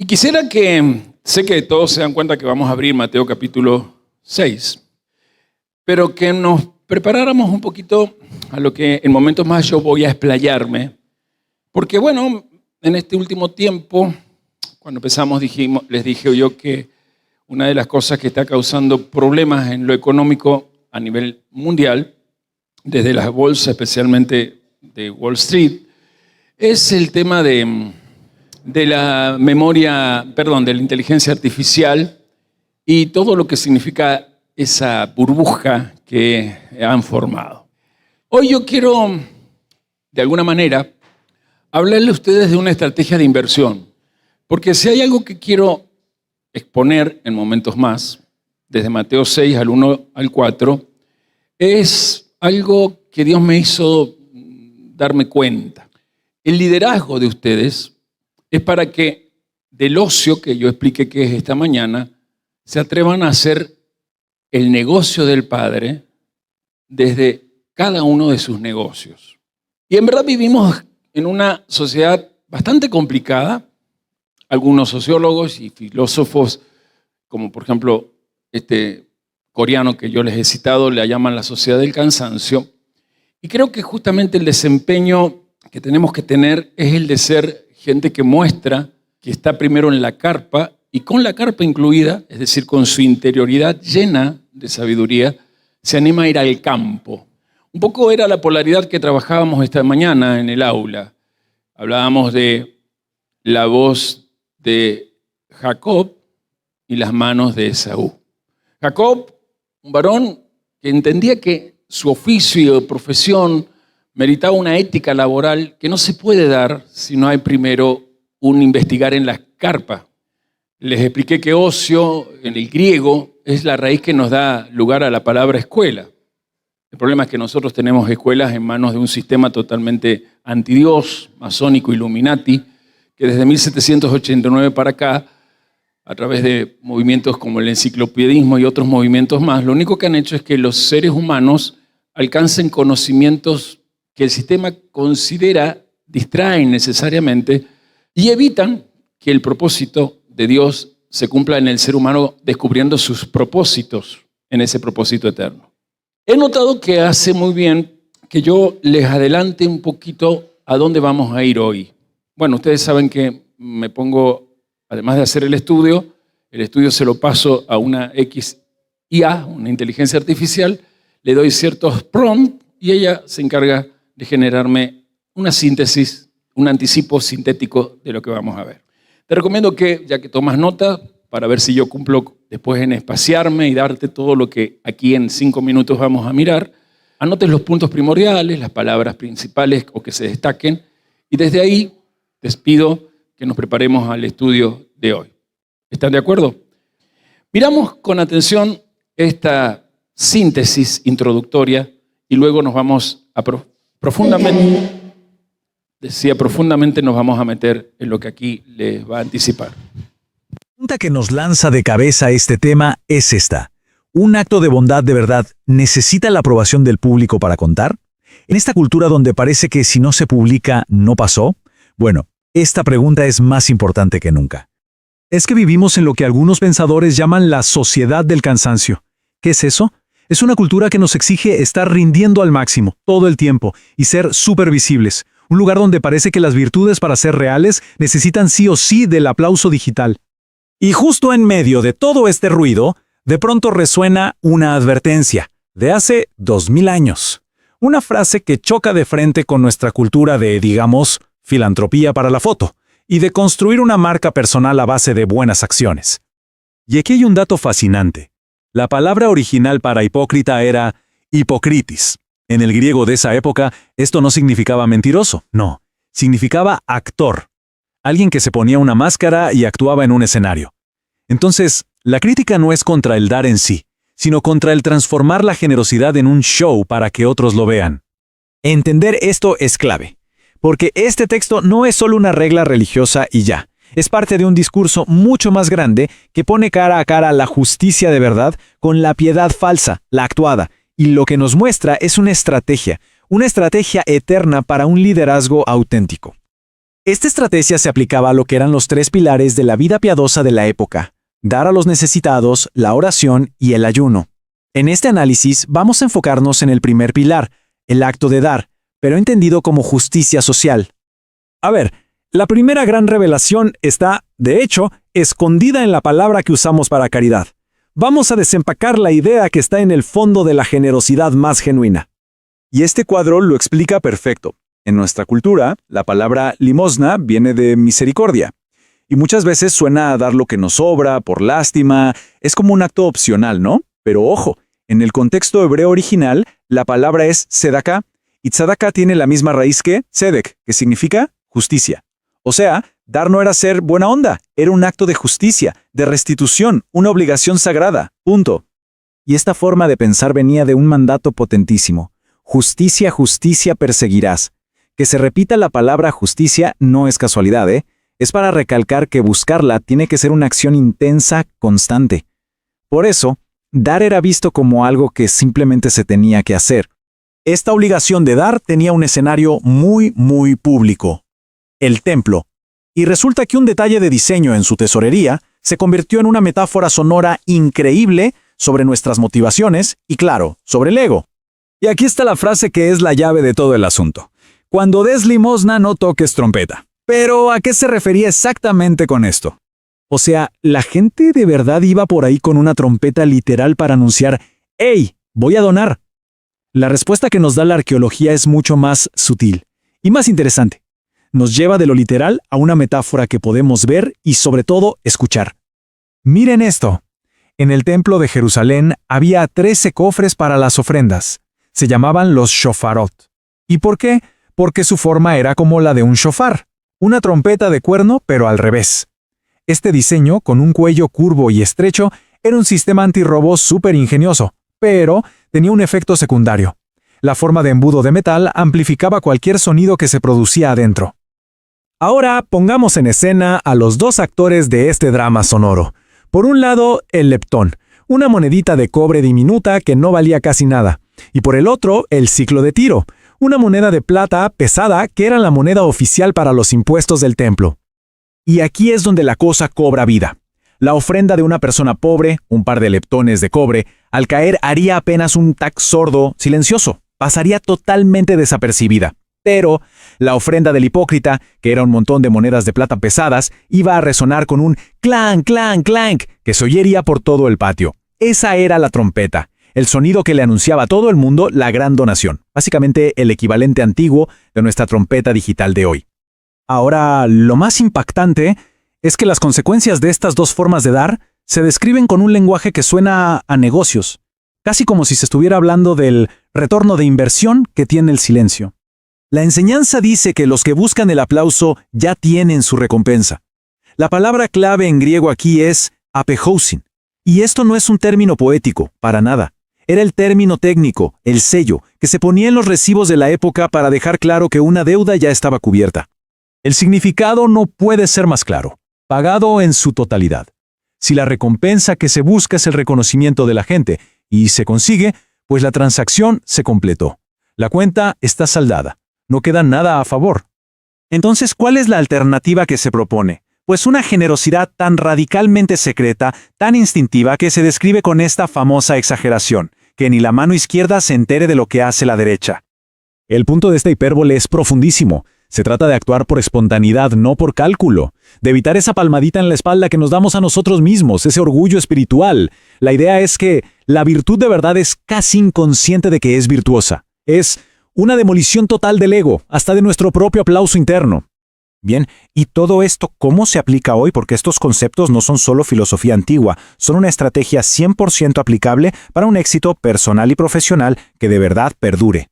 Y quisiera sé que todos se dan cuenta que vamos a abrir Mateo capítulo 6, pero que nos preparáramos un poquito a lo que en momentos más yo voy a explayarme, porque bueno, en este último tiempo, cuando empezamos les dije yo que una de las cosas que está causando problemas en lo económico a nivel mundial, desde las bolsas, especialmente de Wall Street, es el tema de la de la inteligencia artificial y todo lo que significa esa burbuja que han formado. Hoy yo quiero, de alguna manera, hablarle a ustedes de una estrategia de inversión, porque si hay algo que quiero exponer en momentos más, desde Mateo 6 al 1 al 4, es algo que Dios me hizo darme cuenta. El liderazgo de ustedes es para que del ocio que yo expliqué que es esta mañana, se atrevan a hacer el negocio del Padre desde cada uno de sus negocios. Y en verdad vivimos en una sociedad bastante complicada. Algunos sociólogos y filósofos, como por ejemplo este coreano que yo les he citado, le llaman la sociedad del cansancio. Y creo que justamente el desempeño que tenemos que tener es el de ser gente que muestra que está primero en la carpa y con la carpa incluida, es decir, con su interioridad llena de sabiduría, se anima a ir al campo. Un poco era la polaridad que trabajábamos esta mañana en el aula. Hablábamos de la voz de Jacob y las manos de Esaú. Jacob, un varón que entendía que su oficio y profesión meritaba una ética laboral que no se puede dar si no hay primero un investigar en la carpa. Les expliqué que ocio, en el griego, es la raíz que nos da lugar a la palabra escuela. El problema es que nosotros tenemos escuelas en manos de un sistema totalmente antidios, masónico, Illuminati, que desde 1789 para acá, a través de movimientos como el enciclopedismo y otros movimientos más, lo único que han hecho es que los seres humanos alcancen conocimientos que el sistema considera distraen necesariamente y evitan que el propósito de Dios se cumpla en el ser humano descubriendo sus propósitos en ese propósito eterno. He notado que hace muy bien que yo les adelante un poquito a dónde vamos a ir hoy. Bueno, ustedes saben que me pongo, además de hacer el estudio se lo paso a una IA, una inteligencia artificial, le doy ciertos prompts y ella se encarga de generarme una síntesis, un anticipo sintético de lo que vamos a ver. Te recomiendo que, ya que tomas nota, para ver si yo cumplo después en espaciarme y darte todo lo que aquí en 5 minutos vamos a mirar, anotes los puntos primordiales, las palabras principales o que se destaquen, y desde ahí les pido que nos preparemos al estudio de hoy. ¿Están de acuerdo? Miramos con atención esta síntesis introductoria y luego nos vamos a profundamente nos vamos a meter en lo que aquí les va a anticipar. La pregunta que nos lanza de cabeza este tema es esta. ¿Un acto de bondad de verdad necesita la aprobación del público para contar? En esta cultura donde parece que si no se publica, no pasó. Bueno, esta pregunta es más importante que nunca. Es que vivimos en lo que algunos pensadores llaman la sociedad del cansancio. ¿Qué es eso? Es una cultura que nos exige estar rindiendo al máximo, todo el tiempo, y ser supervisibles. Un lugar donde parece que las virtudes para ser reales necesitan sí o sí del aplauso digital. Y justo en medio de todo este ruido, de pronto resuena una advertencia, de hace 2000 años. Una frase que choca de frente con nuestra cultura de, digamos, filantropía para la foto, y de construir una marca personal a base de buenas acciones. Y aquí hay un dato fascinante. La palabra original para hipócrita era hipocritis. En el griego de esa época, esto no significaba mentiroso, no. Significaba actor. Alguien que se ponía una máscara y actuaba en un escenario. Entonces, la crítica no es contra el dar en sí, sino contra el transformar la generosidad en un show para que otros lo vean. Entender esto es clave, porque este texto no es solo una regla religiosa y ya. Es parte de un discurso mucho más grande que pone cara a cara la justicia de verdad con la piedad falsa, la actuada, y lo que nos muestra es una estrategia eterna para un liderazgo auténtico. Esta estrategia se aplicaba a lo que eran los 3 pilares de la vida piadosa de la época: dar a los necesitados, la oración y el ayuno. En este análisis vamos a enfocarnos en el primer pilar, el acto de dar, pero entendido como justicia social. A ver, la primera gran revelación está, de hecho, escondida en la palabra que usamos para caridad. Vamos a desempacar la idea que está en el fondo de la generosidad más genuina. Y este cuadro lo explica perfecto. En nuestra cultura, la palabra limosna viene de misericordia. Y muchas veces suena a dar lo que nos sobra, por lástima, es como un acto opcional, ¿no? Pero ojo, en el contexto hebreo original, la palabra es tzedakah, y tzedakah tiene la misma raíz que tzedek, que significa justicia. O sea, dar no era ser buena onda, era un acto de justicia, de restitución, una obligación sagrada, punto. Y esta forma de pensar venía de un mandato potentísimo. Justicia, justicia perseguirás. Que se repita la palabra justicia no es casualidad, ¿eh? Es para recalcar que buscarla tiene que ser una acción intensa, constante. Por eso, dar era visto como algo que simplemente se tenía que hacer. Esta obligación de dar tenía un escenario muy público: el templo. Y resulta que un detalle de diseño en su tesorería se convirtió en una metáfora sonora increíble sobre nuestras motivaciones y, claro, sobre el ego. Y aquí está la frase que es la llave de todo el asunto: cuando des limosna no toques trompeta. Pero, ¿a qué se refería exactamente con esto? O sea, ¿la gente de verdad iba por ahí con una trompeta literal para anunciar «¡Hey! Voy a donar»? La respuesta que nos da la arqueología es mucho más sutil y más interesante. Nos lleva de lo literal a una metáfora que podemos ver y, sobre todo, escuchar. Miren esto. En el templo de Jerusalén había 13 cofres para las ofrendas. Se llamaban los shofarot. ¿Y por qué? Porque su forma era como la de un shofar, una trompeta de cuerno, pero al revés. Este diseño, con un cuello curvo y estrecho, era un sistema antirrobo súper ingenioso, pero tenía un efecto secundario. La forma de embudo de metal amplificaba cualquier sonido que se producía adentro. Ahora pongamos en escena a los 2 actores de este drama sonoro. Por un lado, el leptón, una monedita de cobre diminuta que no valía casi nada. Y por el otro, el ciclo de Tiro, una moneda de plata pesada que era la moneda oficial para los impuestos del templo. Y aquí es donde la cosa cobra vida. La ofrenda de una persona pobre, un par de leptones de cobre, al caer haría apenas un tac sordo, silencioso, pasaría totalmente desapercibida. Pero la ofrenda del hipócrita, que era un montón de monedas de plata pesadas, iba a resonar con un clank, clank, clank, que se oyería por todo el patio. Esa era la trompeta, el sonido que le anunciaba a todo el mundo la gran donación, básicamente el equivalente antiguo de nuestra trompeta digital de hoy. Ahora, lo más impactante es que las consecuencias de estas 2 formas de dar se describen con un lenguaje que suena a negocios, casi como si se estuviera hablando del retorno de inversión que tiene el silencio. La enseñanza dice que los que buscan el aplauso ya tienen su recompensa. La palabra clave en griego aquí es apehousin, y esto no es un término poético, para nada. Era el término técnico, el sello, que se ponía en los recibos de la época para dejar claro que una deuda ya estaba cubierta. El significado no puede ser más claro: pagado en su totalidad. Si la recompensa que se busca es el reconocimiento de la gente, y se consigue, pues la transacción se completó. La cuenta está saldada. No queda nada a favor. Entonces, ¿cuál es la alternativa que se propone? Pues una generosidad tan radicalmente secreta, tan instintiva, que se describe con esta famosa exageración: que ni la mano izquierda se entere de lo que hace la derecha. El punto de esta hipérbole es profundísimo. Se trata de actuar por espontaneidad, no por cálculo. De evitar esa palmadita en la espalda que nos damos a nosotros mismos, ese orgullo espiritual. La idea es que la virtud de verdad es casi inconsciente de que es virtuosa. Es una demolición total del ego, hasta de nuestro propio aplauso interno. Bien, ¿y todo esto cómo se aplica hoy? Porque estos conceptos no son solo filosofía antigua, son una estrategia 100% aplicable para un éxito personal y profesional que de verdad perdure.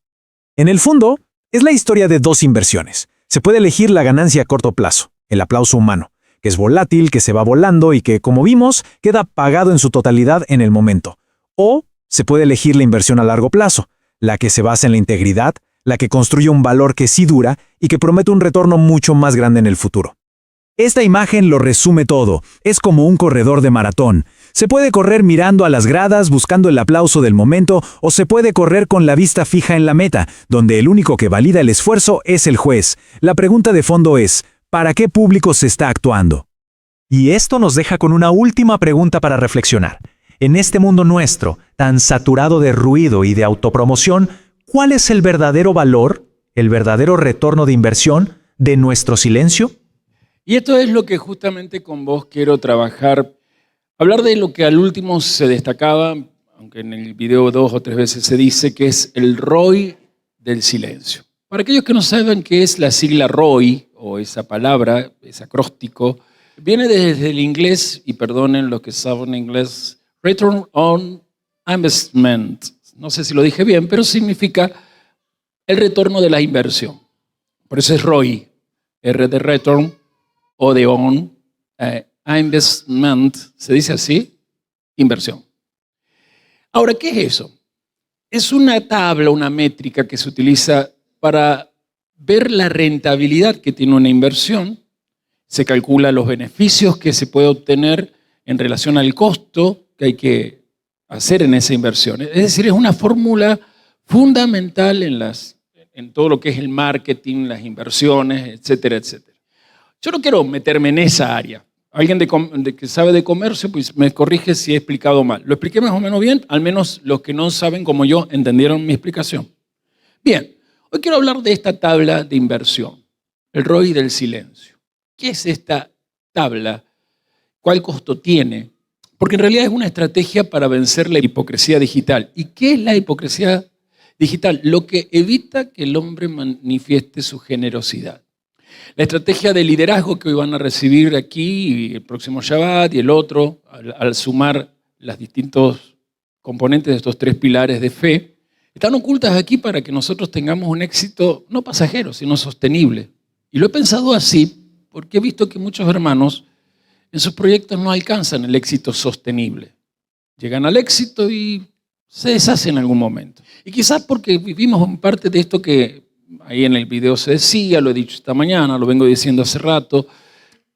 En el fondo, es la historia de 2 inversiones. Se puede elegir la ganancia a corto plazo, el aplauso humano, que es volátil, que se va volando y que, como vimos, queda pagado en su totalidad en el momento. O se puede elegir la inversión a largo plazo, la que se basa en la integridad, la que construye un valor que sí dura y que promete un retorno mucho más grande en el futuro. Esta imagen lo resume todo. Es como un corredor de maratón. Se puede correr mirando a las gradas, buscando el aplauso del momento, o se puede correr con la vista fija en la meta, donde el único que valida el esfuerzo es el juez. La pregunta de fondo es: ¿para qué público se está actuando? Y esto nos deja con una última pregunta para reflexionar. En este mundo nuestro, tan saturado de ruido y de autopromoción, ¿cuál es el verdadero valor, el verdadero retorno de inversión de nuestro silencio? Y esto es lo que justamente con vos quiero trabajar. Hablar de lo que al último se destacaba, aunque en el video 2 o 3 veces se dice, que es el ROI del silencio. Para aquellos que no saben qué es la sigla ROI, o esa palabra, ese acróstico, viene desde el inglés, y perdonen los que saben inglés, Return on Investment. No sé si lo dije bien, pero significa el retorno de la inversión. Por eso es ROI, R de return, O de on, investment, ¿se dice así? Inversión. Ahora, ¿qué es eso? Es una tabla, una métrica que se utiliza para ver la rentabilidad que tiene una inversión. Se calcula los beneficios que se puede obtener en relación al costo que hay que hacer en esa inversión. Es decir, es una fórmula fundamental en todo lo que es el marketing, las inversiones, etcétera, etcétera. Yo no quiero meterme en esa área. Alguien que sabe de comercio, pues me corrige si he explicado mal. ¿Lo expliqué más o menos bien? Al menos los que no saben como yo entendieron mi explicación. Bien, hoy quiero hablar de esta tabla de inversión, el ROI del silencio. ¿Qué es esta tabla? ¿Cuál costo tiene? Porque en realidad es una estrategia para vencer la hipocresía digital. ¿Y qué es la hipocresía digital? Lo que evita que el hombre manifieste su generosidad. La estrategia de liderazgo que hoy van a recibir aquí, el próximo Shabbat y el otro, al sumar los distintos componentes de estos 3 pilares de fe, están ocultas aquí para que nosotros tengamos un éxito no pasajero, sino sostenible. Y lo he pensado así porque he visto que muchos hermanos en sus proyectos no alcanzan el éxito sostenible. Llegan al éxito y se deshacen en algún momento. Y quizás porque vivimos en parte de esto que ahí en el video se decía, lo he dicho esta mañana, lo vengo diciendo hace rato,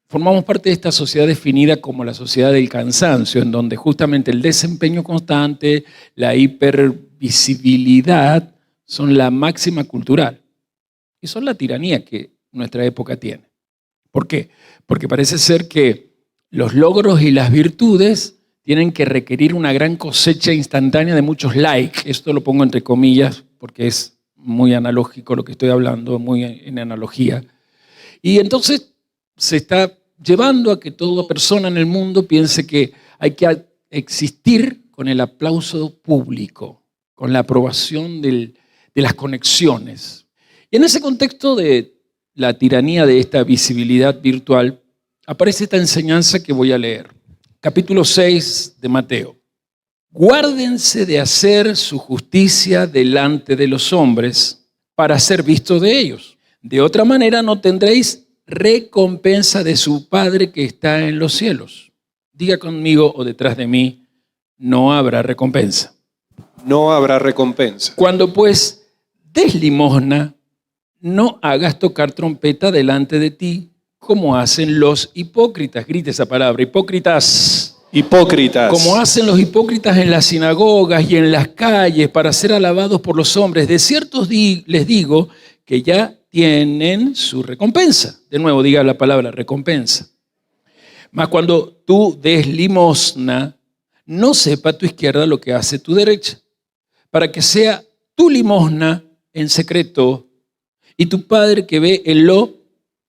formamos parte de esta sociedad definida como la sociedad del cansancio, en donde justamente el desempeño constante, la hipervisibilidad son la máxima cultural y son la tiranía que nuestra época tiene. ¿Por qué? Porque parece ser que los logros y las virtudes tienen que requerir una gran cosecha instantánea de muchos likes. Esto lo pongo entre comillas porque es muy analógico lo que estoy hablando, muy en analogía. Y entonces se está llevando a que toda persona en el mundo piense que hay que existir con el aplauso público, con la aprobación de las conexiones. Y en ese contexto de la tiranía de esta visibilidad virtual, aparece esta enseñanza que voy a leer. Capítulo 6 de Mateo. Guárdense de hacer su justicia delante de los hombres para ser vistos de ellos. De otra manera no tendréis recompensa de su Padre que está en los cielos. Diga conmigo o detrás de mí, no habrá recompensa. No habrá recompensa. Cuando pues des limosna, no hagas tocar trompeta delante de ti como hacen los hipócritas. Grite esa palabra, hipócritas. Hipócritas. Como hacen los hipócritas en las sinagogas y en las calles para ser alabados por los hombres. De cierto les digo que ya tienen su recompensa. De nuevo, diga la palabra recompensa. Mas cuando tú des limosna, no sepa tu izquierda lo que hace tu derecha, para que sea tu limosna en secreto, y tu Padre que ve en lo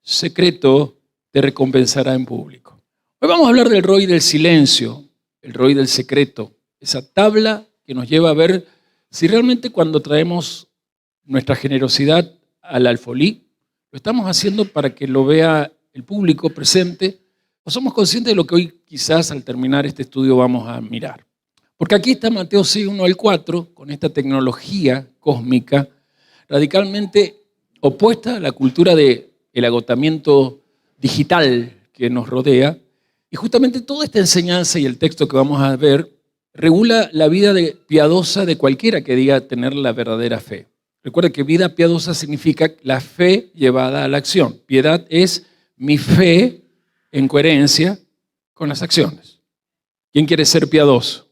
secreto te recompensará en público. Hoy vamos a hablar del ROI del silencio, el ROI del secreto, esa tabla que nos lleva a ver si realmente cuando traemos nuestra generosidad al alfolí, lo estamos haciendo para que lo vea el público presente o somos conscientes de lo que hoy quizás al terminar este estudio vamos a mirar. Porque aquí está Mateo 6, 1 al 4, con esta tecnología cósmica radicalmente opuesta a la cultura del agotamiento digital que nos rodea. Y justamente toda esta enseñanza y el texto que vamos a ver regula la vida piadosa de cualquiera que diga tener la verdadera fe. Recuerda que vida piadosa significa la fe llevada a la acción. Piedad es mi fe en coherencia con las acciones. ¿Quién quiere ser piadoso?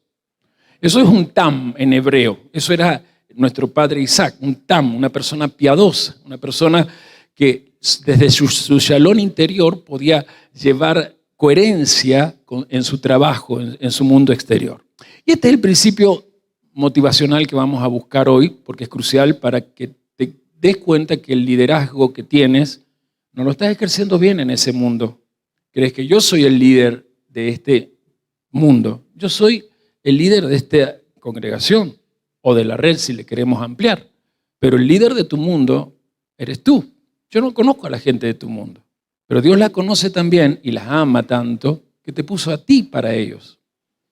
Eso es un tam en hebreo. Eso era nuestro padre Isaac, un tam, una persona piadosa, una persona que desde su shalom interior podía llevar coherencia en su trabajo, en su mundo exterior. Y este es el principio motivacional que vamos a buscar hoy, porque es crucial para que te des cuenta que el liderazgo que tienes no lo estás ejerciendo bien en ese mundo. ¿Crees que yo soy el líder de este mundo? Yo soy el líder de esta congregación o de la red si le queremos ampliar. Pero el líder de tu mundo eres tú. Yo no conozco a la gente de tu mundo, pero Dios la conoce también y las ama tanto que te puso a ti para ellos.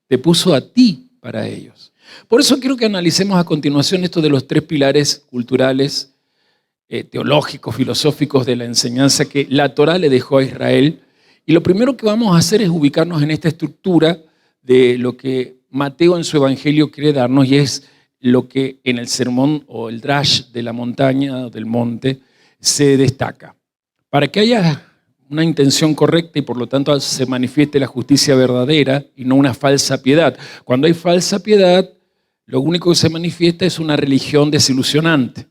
Te puso a ti para ellos. Por eso quiero que analicemos a continuación esto de los 3 pilares culturales, teológicos, filosóficos de la enseñanza que la Torá le dejó a Israel. Y lo primero que vamos a hacer es ubicarnos en esta estructura de lo que Mateo en su evangelio quiere darnos, y es lo que en el sermón o el drash de la montaña o del monte se destaca. Para que haya una intención correcta y por lo tanto se manifieste la justicia verdadera y no una falsa piedad. Cuando hay falsa piedad, lo único que se manifiesta es una religión desilusionante.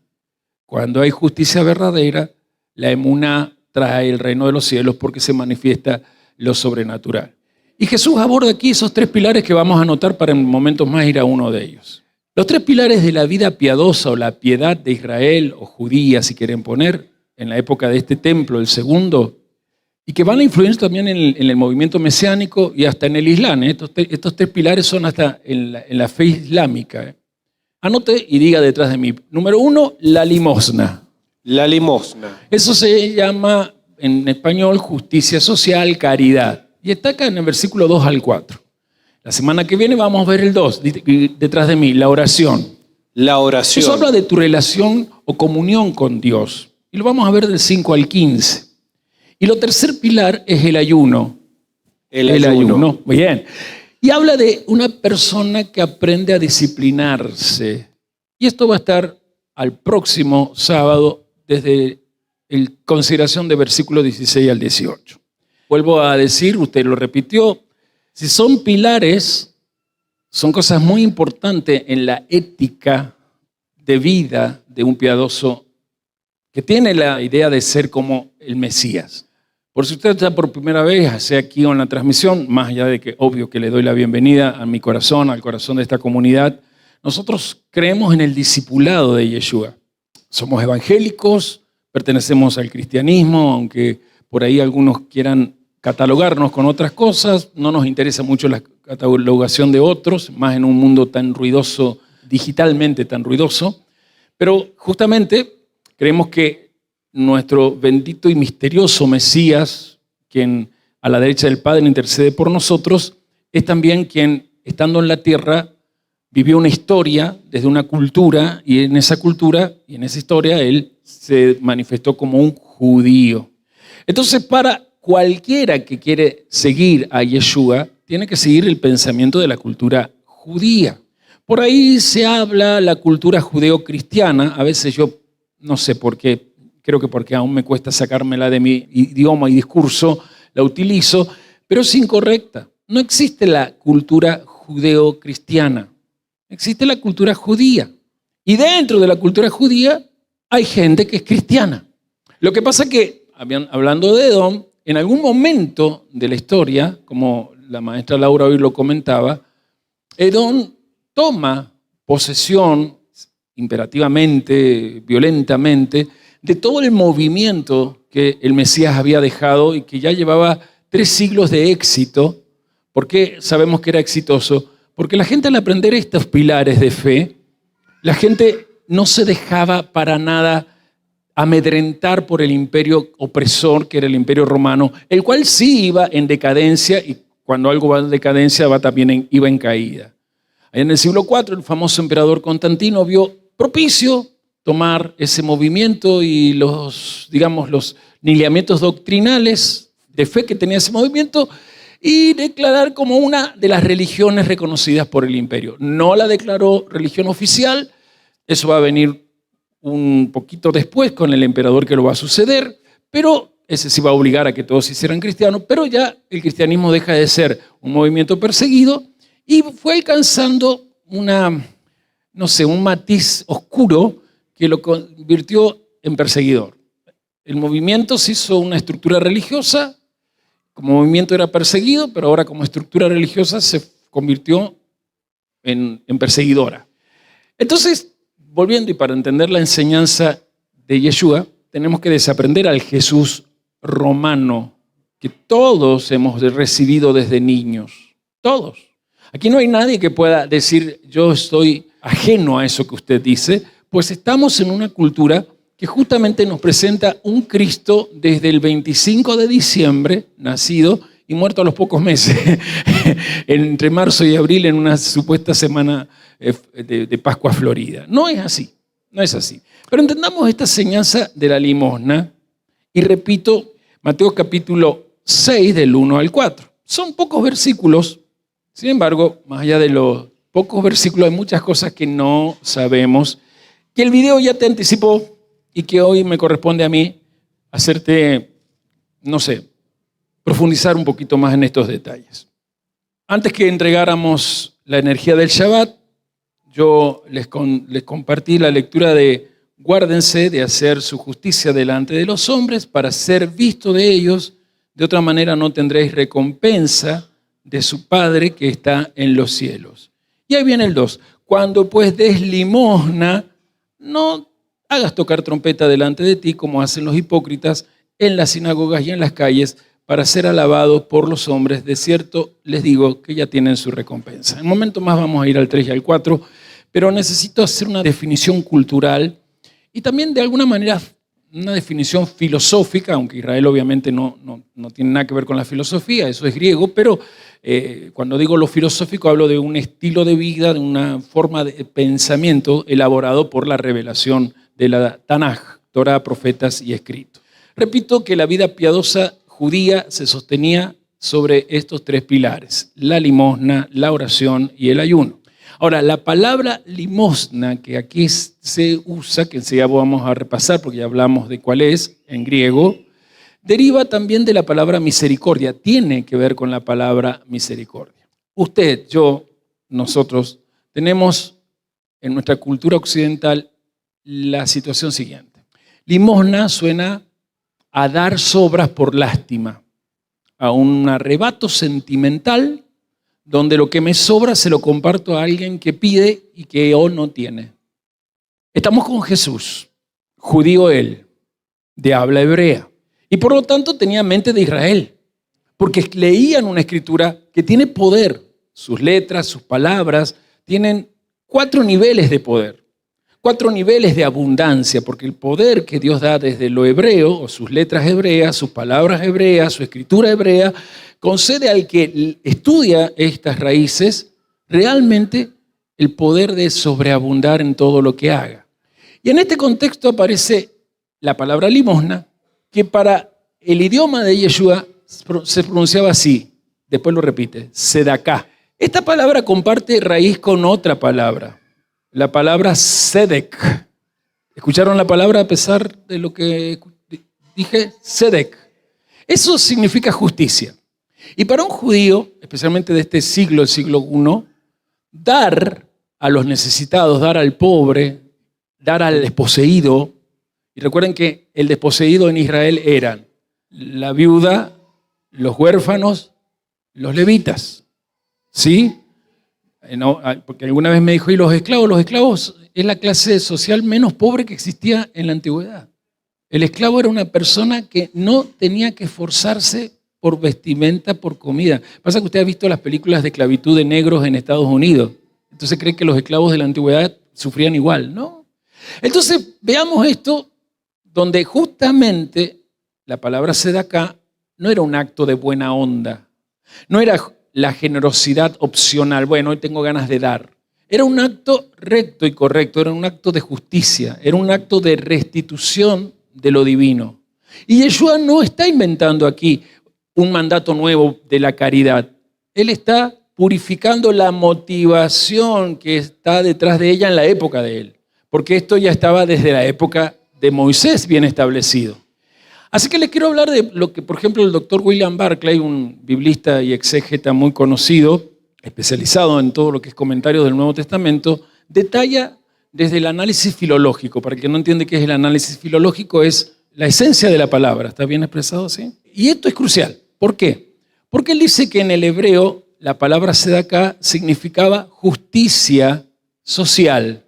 Cuando hay justicia verdadera, la emuná trae el reino de los cielos porque se manifiesta lo sobrenatural. Y Jesús aborda aquí esos 3 pilares que vamos a anotar para en momentos más ir a uno de ellos. Los 3 pilares de la vida piadosa o la piedad de Israel o judía, si quieren poner, en la época de este templo, el segundo, y que van a influir también en el movimiento mesiánico y hasta en el Islam. Estos 3 pilares son hasta en la fe islámica. Anote y diga detrás de mí. Número 1, la limosna. La limosna. Eso se llama en español justicia social, caridad. Y está acá en el versículo 2 al 4. La semana que viene vamos a ver el 2, detrás de mí, la oración. La oración. Eso habla de tu relación o comunión con Dios. Y lo vamos a ver del 5 al 15. Y lo tercer pilar es el ayuno. El ayuno. Muy bien. Y habla de una persona que aprende a disciplinarse. Y esto va a estar al próximo sábado desde la consideración de versículos 16 al 18. Vuelvo a decir, usted lo repitió, si son pilares, son cosas muy importantes en la ética de vida de un piadoso que tiene la idea de ser como el Mesías. Por si usted está por primera vez, sea aquí o en la transmisión, más allá de que obvio que le doy la bienvenida a mi corazón, al corazón de esta comunidad, nosotros creemos en el discipulado de Yeshua. Somos evangélicos, pertenecemos al cristianismo, aunque por ahí algunos quieran catalogarnos con otras cosas, no nos interesa mucho la catalogación de otros, más en un mundo tan ruidoso, digitalmente tan ruidoso, pero justamente creemos que nuestro bendito y misterioso Mesías, quien a la derecha del Padre intercede por nosotros, es también quien, estando en la tierra, vivió una historia desde una cultura, y en esa cultura y en esa historia él se manifestó como un judío. Entonces, para cualquiera que quiere seguir a Yeshua, tiene que seguir el pensamiento de la cultura judía. Por ahí se habla la cultura judeo-cristiana, a veces yo no sé por qué, creo que porque aún me cuesta sacármela de mi idioma y discurso, la utilizo, pero es incorrecta. No existe la cultura judeo-cristiana, existe la cultura judía. Y dentro de la cultura judía hay gente que es cristiana. Lo que pasa es que, hablando de Edom, en algún momento de la historia, como la maestra Laura hoy lo comentaba, Edom toma posesión imperativamente, violentamente, de todo el movimiento que el Mesías había dejado y que ya llevaba 3 siglos de éxito. ¿Por qué sabemos que era exitoso? Porque la gente al aprender estos pilares de fe, la gente no se dejaba para nada amedrentar por el imperio opresor que era el imperio romano, el cual sí iba en decadencia, y cuando algo va en decadencia iba en caída. Allá en el siglo IV el famoso emperador Constantino vio propicio tomar ese movimiento y los lineamientos doctrinales de fe que tenía ese movimiento y declarar como una de las religiones reconocidas por el imperio. No la declaró religión oficial, eso va a venir un poquito después con el emperador que lo va a suceder, pero ese sí va a obligar a que todos se hicieran cristianos, pero ya el cristianismo deja de ser un movimiento perseguido y fue alcanzando un matiz oscuro que lo convirtió en perseguidor. El movimiento se hizo una estructura religiosa, como movimiento era perseguido, pero ahora como estructura religiosa se convirtió en perseguidora. Entonces, volviendo y para entender la enseñanza de Yeshua, tenemos que desaprender al Jesús romano que todos hemos recibido desde niños. Todos. Aquí no hay nadie que pueda decir, yo estoy ajeno a eso que usted dice, pues estamos en una cultura que justamente nos presenta un Cristo desde el 25 de diciembre, nacido y muerto a los pocos meses, entre marzo y abril en una supuesta semana de Pascua Florida. No es así, no es así. Pero entendamos esta enseñanza de la limosna y repito, Mateo capítulo 6 del 1 al 4. Son pocos versículos, sin embargo, más allá de los pocos versículos hay muchas cosas que no sabemos, que el video ya te anticipó y que hoy me corresponde a mí hacerte, no sé, profundizar un poquito más en estos detalles. Antes que entregáramos la energía del Shabbat, yo les compartí la lectura de guárdense de hacer su justicia delante de los hombres para ser visto de ellos, de otra manera no tendréis recompensa de su Padre que está en los cielos. Y ahí viene el 2. Cuando pues des limosna, no hagas tocar trompeta delante de ti como hacen los hipócritas en las sinagogas y en las calles para ser alabados por los hombres. De cierto les digo que ya tienen su recompensa. En un momento más vamos a ir al 3 y al 4, pero necesito hacer una definición cultural y también de alguna manera una definición filosófica, aunque Israel obviamente no tiene nada que ver con la filosofía, eso es griego, pero cuando digo lo filosófico hablo de un estilo de vida, de una forma de pensamiento elaborado por la revelación de la Tanaj, Torá, profetas y escritos. Repito que la vida piadosa judía se sostenía sobre estos tres pilares, la limosna, la oración y el ayuno. Ahora, la palabra limosna que aquí se usa, que enseguida vamos a repasar porque ya hablamos de cuál es en griego, deriva también de la palabra misericordia, tiene que ver con la palabra misericordia. Usted, yo, nosotros tenemos en nuestra cultura occidental la situación siguiente. Limosna suena a dar sobras por lástima, a un arrebato sentimental donde lo que me sobra se lo comparto a alguien que pide y que no tiene. Estamos con Jesús, judío él, de habla hebrea, y por lo tanto tenía mente de Israel, porque leían una escritura que tiene poder. Sus letras, sus palabras, tienen 4 niveles de poder, 4 niveles de abundancia, porque el poder que Dios da desde lo hebreo, o sus letras hebreas, sus palabras hebreas, su escritura hebrea, concede al que estudia estas raíces realmente el poder de sobreabundar en todo lo que haga. Y en este contexto aparece la palabra limosna, que para el idioma de Yeshua se pronunciaba así, después lo repite, sedaká. Esta palabra comparte raíz con otra palabra, la palabra sedek. ¿Escucharon la palabra a pesar de lo que dije? Sedek. Eso significa justicia. Y para un judío, especialmente de este siglo, el siglo I, dar a los necesitados, dar al pobre, dar al desposeído, y recuerden que el desposeído en Israel eran la viuda, los huérfanos, los levitas, ¿sí? Porque alguna vez me dijo, ¿y los esclavos? Los esclavos es la clase social menos pobre que existía en la antigüedad. El esclavo era una persona que no tenía que esforzarse por vestimenta, por comida. Pasa que usted ha visto las películas de esclavitud de negros en Estados Unidos. Entonces cree que los esclavos de la antigüedad sufrían igual, ¿no? Entonces veamos esto donde justamente la palabra sedaká no era un acto de buena onda. No era la generosidad opcional. Bueno, hoy tengo ganas de dar. Era un acto recto y correcto. Era un acto de justicia. Era un acto de restitución de lo divino. Y Yeshua no está inventando aquí un mandato nuevo de la caridad. Él está purificando la motivación que está detrás de ella en la época de él, porque esto ya estaba desde la época de Moisés bien establecido. Así que les quiero hablar de lo que, por ejemplo, el doctor William Barclay, un biblista y exégeta muy conocido, especializado en todo lo que es comentarios del Nuevo Testamento, detalla desde el análisis filológico. Para el que no entiende qué es el análisis filológico, es la esencia de la palabra. ¿Está bien expresado así? Y esto es crucial. ¿Por qué? Porque él dice que en el hebreo la palabra sedaká significaba justicia social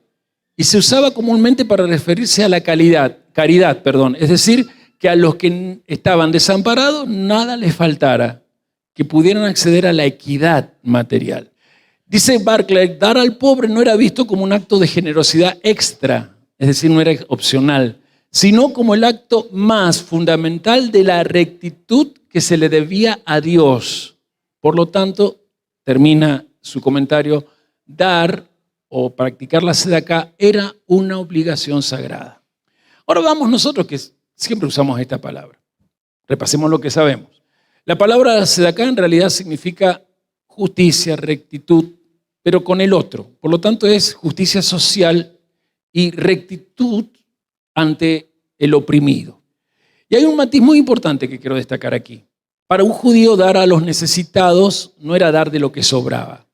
y se usaba comúnmente para referirse a la caridad, es decir, que a los que estaban desamparados nada les faltara, que pudieran acceder a la equidad material. Dice Barclay, dar al pobre no era visto como un acto de generosidad extra, es decir, no era opcional, sino como el acto más fundamental de la rectitud que se le debía a Dios. Por lo tanto, termina su comentario, dar o practicar la sedaká era una obligación sagrada. Ahora vamos nosotros, que siempre usamos esta palabra. Repasemos lo que sabemos. La palabra sedaká en realidad significa justicia, rectitud, pero con el otro. Por lo tanto, es justicia social y rectitud ante el oprimido. Y hay un matiz muy importante que quiero destacar aquí. Para un judío, dar a los necesitados no era dar de lo que sobraba,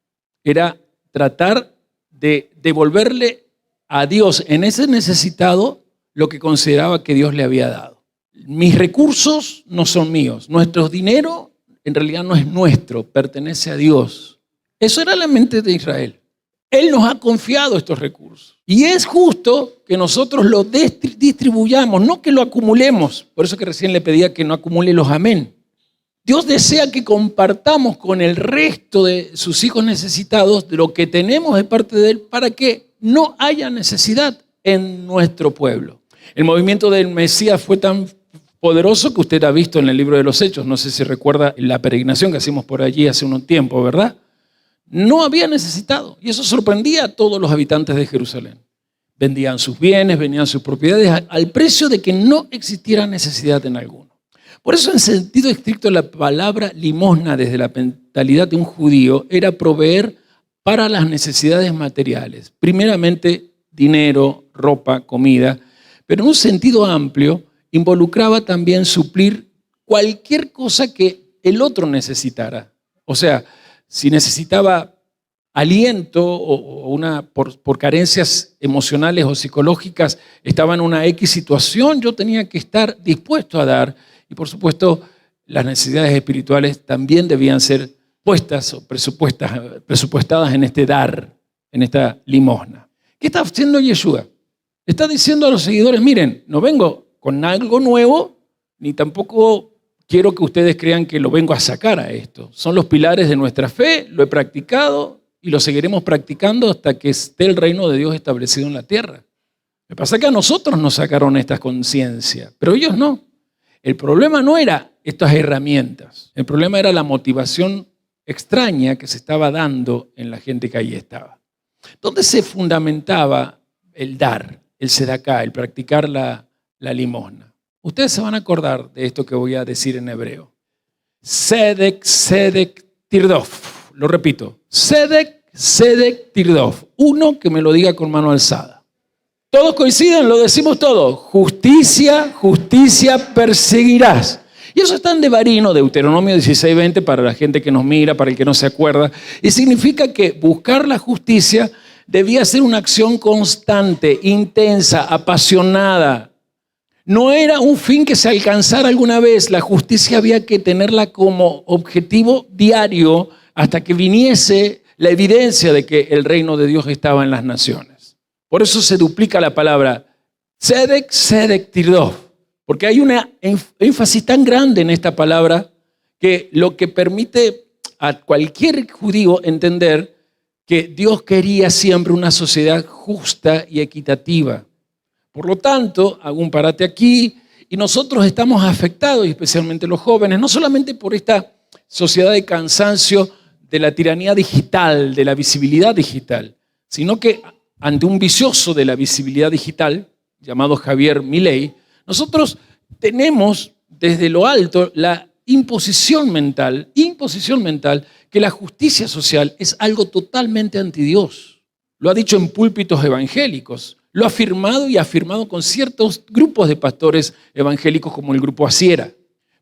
era tratar de devolverle a Dios en ese necesitado lo que consideraba que Dios le había dado. Mis recursos no son míos, nuestro dinero en realidad no es nuestro, pertenece a Dios. Eso era la mente de Israel. Él nos ha confiado estos recursos. Y es justo que nosotros lo distribuyamos, no que lo acumulemos. Por eso que recién le pedía que no acumule los amén. Dios desea que compartamos con el resto de sus hijos necesitados de lo que tenemos de parte de Él para que no haya necesidad en nuestro pueblo. El movimiento del Mesías fue tan poderoso que usted ha visto en el libro de los Hechos. No sé si recuerda la peregrinación que hicimos por allí hace un tiempo, ¿verdad? No había necesitado y eso sorprendía a todos los habitantes de Jerusalén. Vendían sus bienes, vendían sus propiedades al precio de que no existiera necesidad en alguno. Por eso, en sentido estricto, la palabra limosna desde la mentalidad de un judío era proveer para las necesidades materiales. Primeramente, dinero, ropa, comida, pero en un sentido amplio involucraba también suplir cualquier cosa que el otro necesitara. O sea, si necesitaba aliento o por carencias emocionales o psicológicas, estaba en una X situación, yo tenía que estar dispuesto a dar. Y por supuesto, las necesidades espirituales también debían ser puestas o presupuestadas en este dar, en esta limosna. ¿Qué está haciendo Yeshua? Está diciendo a los seguidores, miren, no vengo con algo nuevo, ni tampoco quiero que ustedes crean que lo vengo a sacar a esto. Son los pilares de nuestra fe, lo he practicado y lo seguiremos practicando hasta que esté el reino de Dios establecido en la tierra. Me pasa que a nosotros nos sacaron esta conciencia, pero ellos no. El problema no era estas herramientas, el problema era la motivación extraña que se estaba dando en la gente que ahí estaba. ¿Dónde se fundamentaba el dar, el sedaká, el practicar la limosna? Ustedes se van a acordar de esto que voy a decir en hebreo. Sedek, sedek, tirdof. Lo repito. Sedek, sedek, tirdof. Uno que me lo diga con mano alzada. Todos coinciden, lo decimos todos. Justicia, justicia perseguirás. Y eso está en Devarim, Deuteronomio 16:20, para la gente que nos mira, para el que no se acuerda. Y significa que buscar la justicia debía ser una acción constante, intensa, apasionada. No era un fin que se alcanzara alguna vez. La justicia había que tenerla como objetivo diario hasta que viniese la evidencia de que el reino de Dios estaba en las naciones. Por eso se duplica la palabra Sedek, Sedek, Tirdof, porque hay una énfasis tan grande en esta palabra que lo que permite a cualquier judío entender que Dios quería siempre una sociedad justa y equitativa. Por lo tanto, hago un parate aquí y nosotros estamos afectados, especialmente los jóvenes, no solamente por esta sociedad de cansancio de la tiranía digital, de la visibilidad digital, sino que ante un vicioso de la visibilidad digital, llamado Javier Milei, nosotros tenemos desde lo alto la imposición mental que la justicia social es algo totalmente anti Dios. Lo ha dicho en púlpitos evangélicos, lo ha afirmado con ciertos grupos de pastores evangélicos como el grupo Asiera.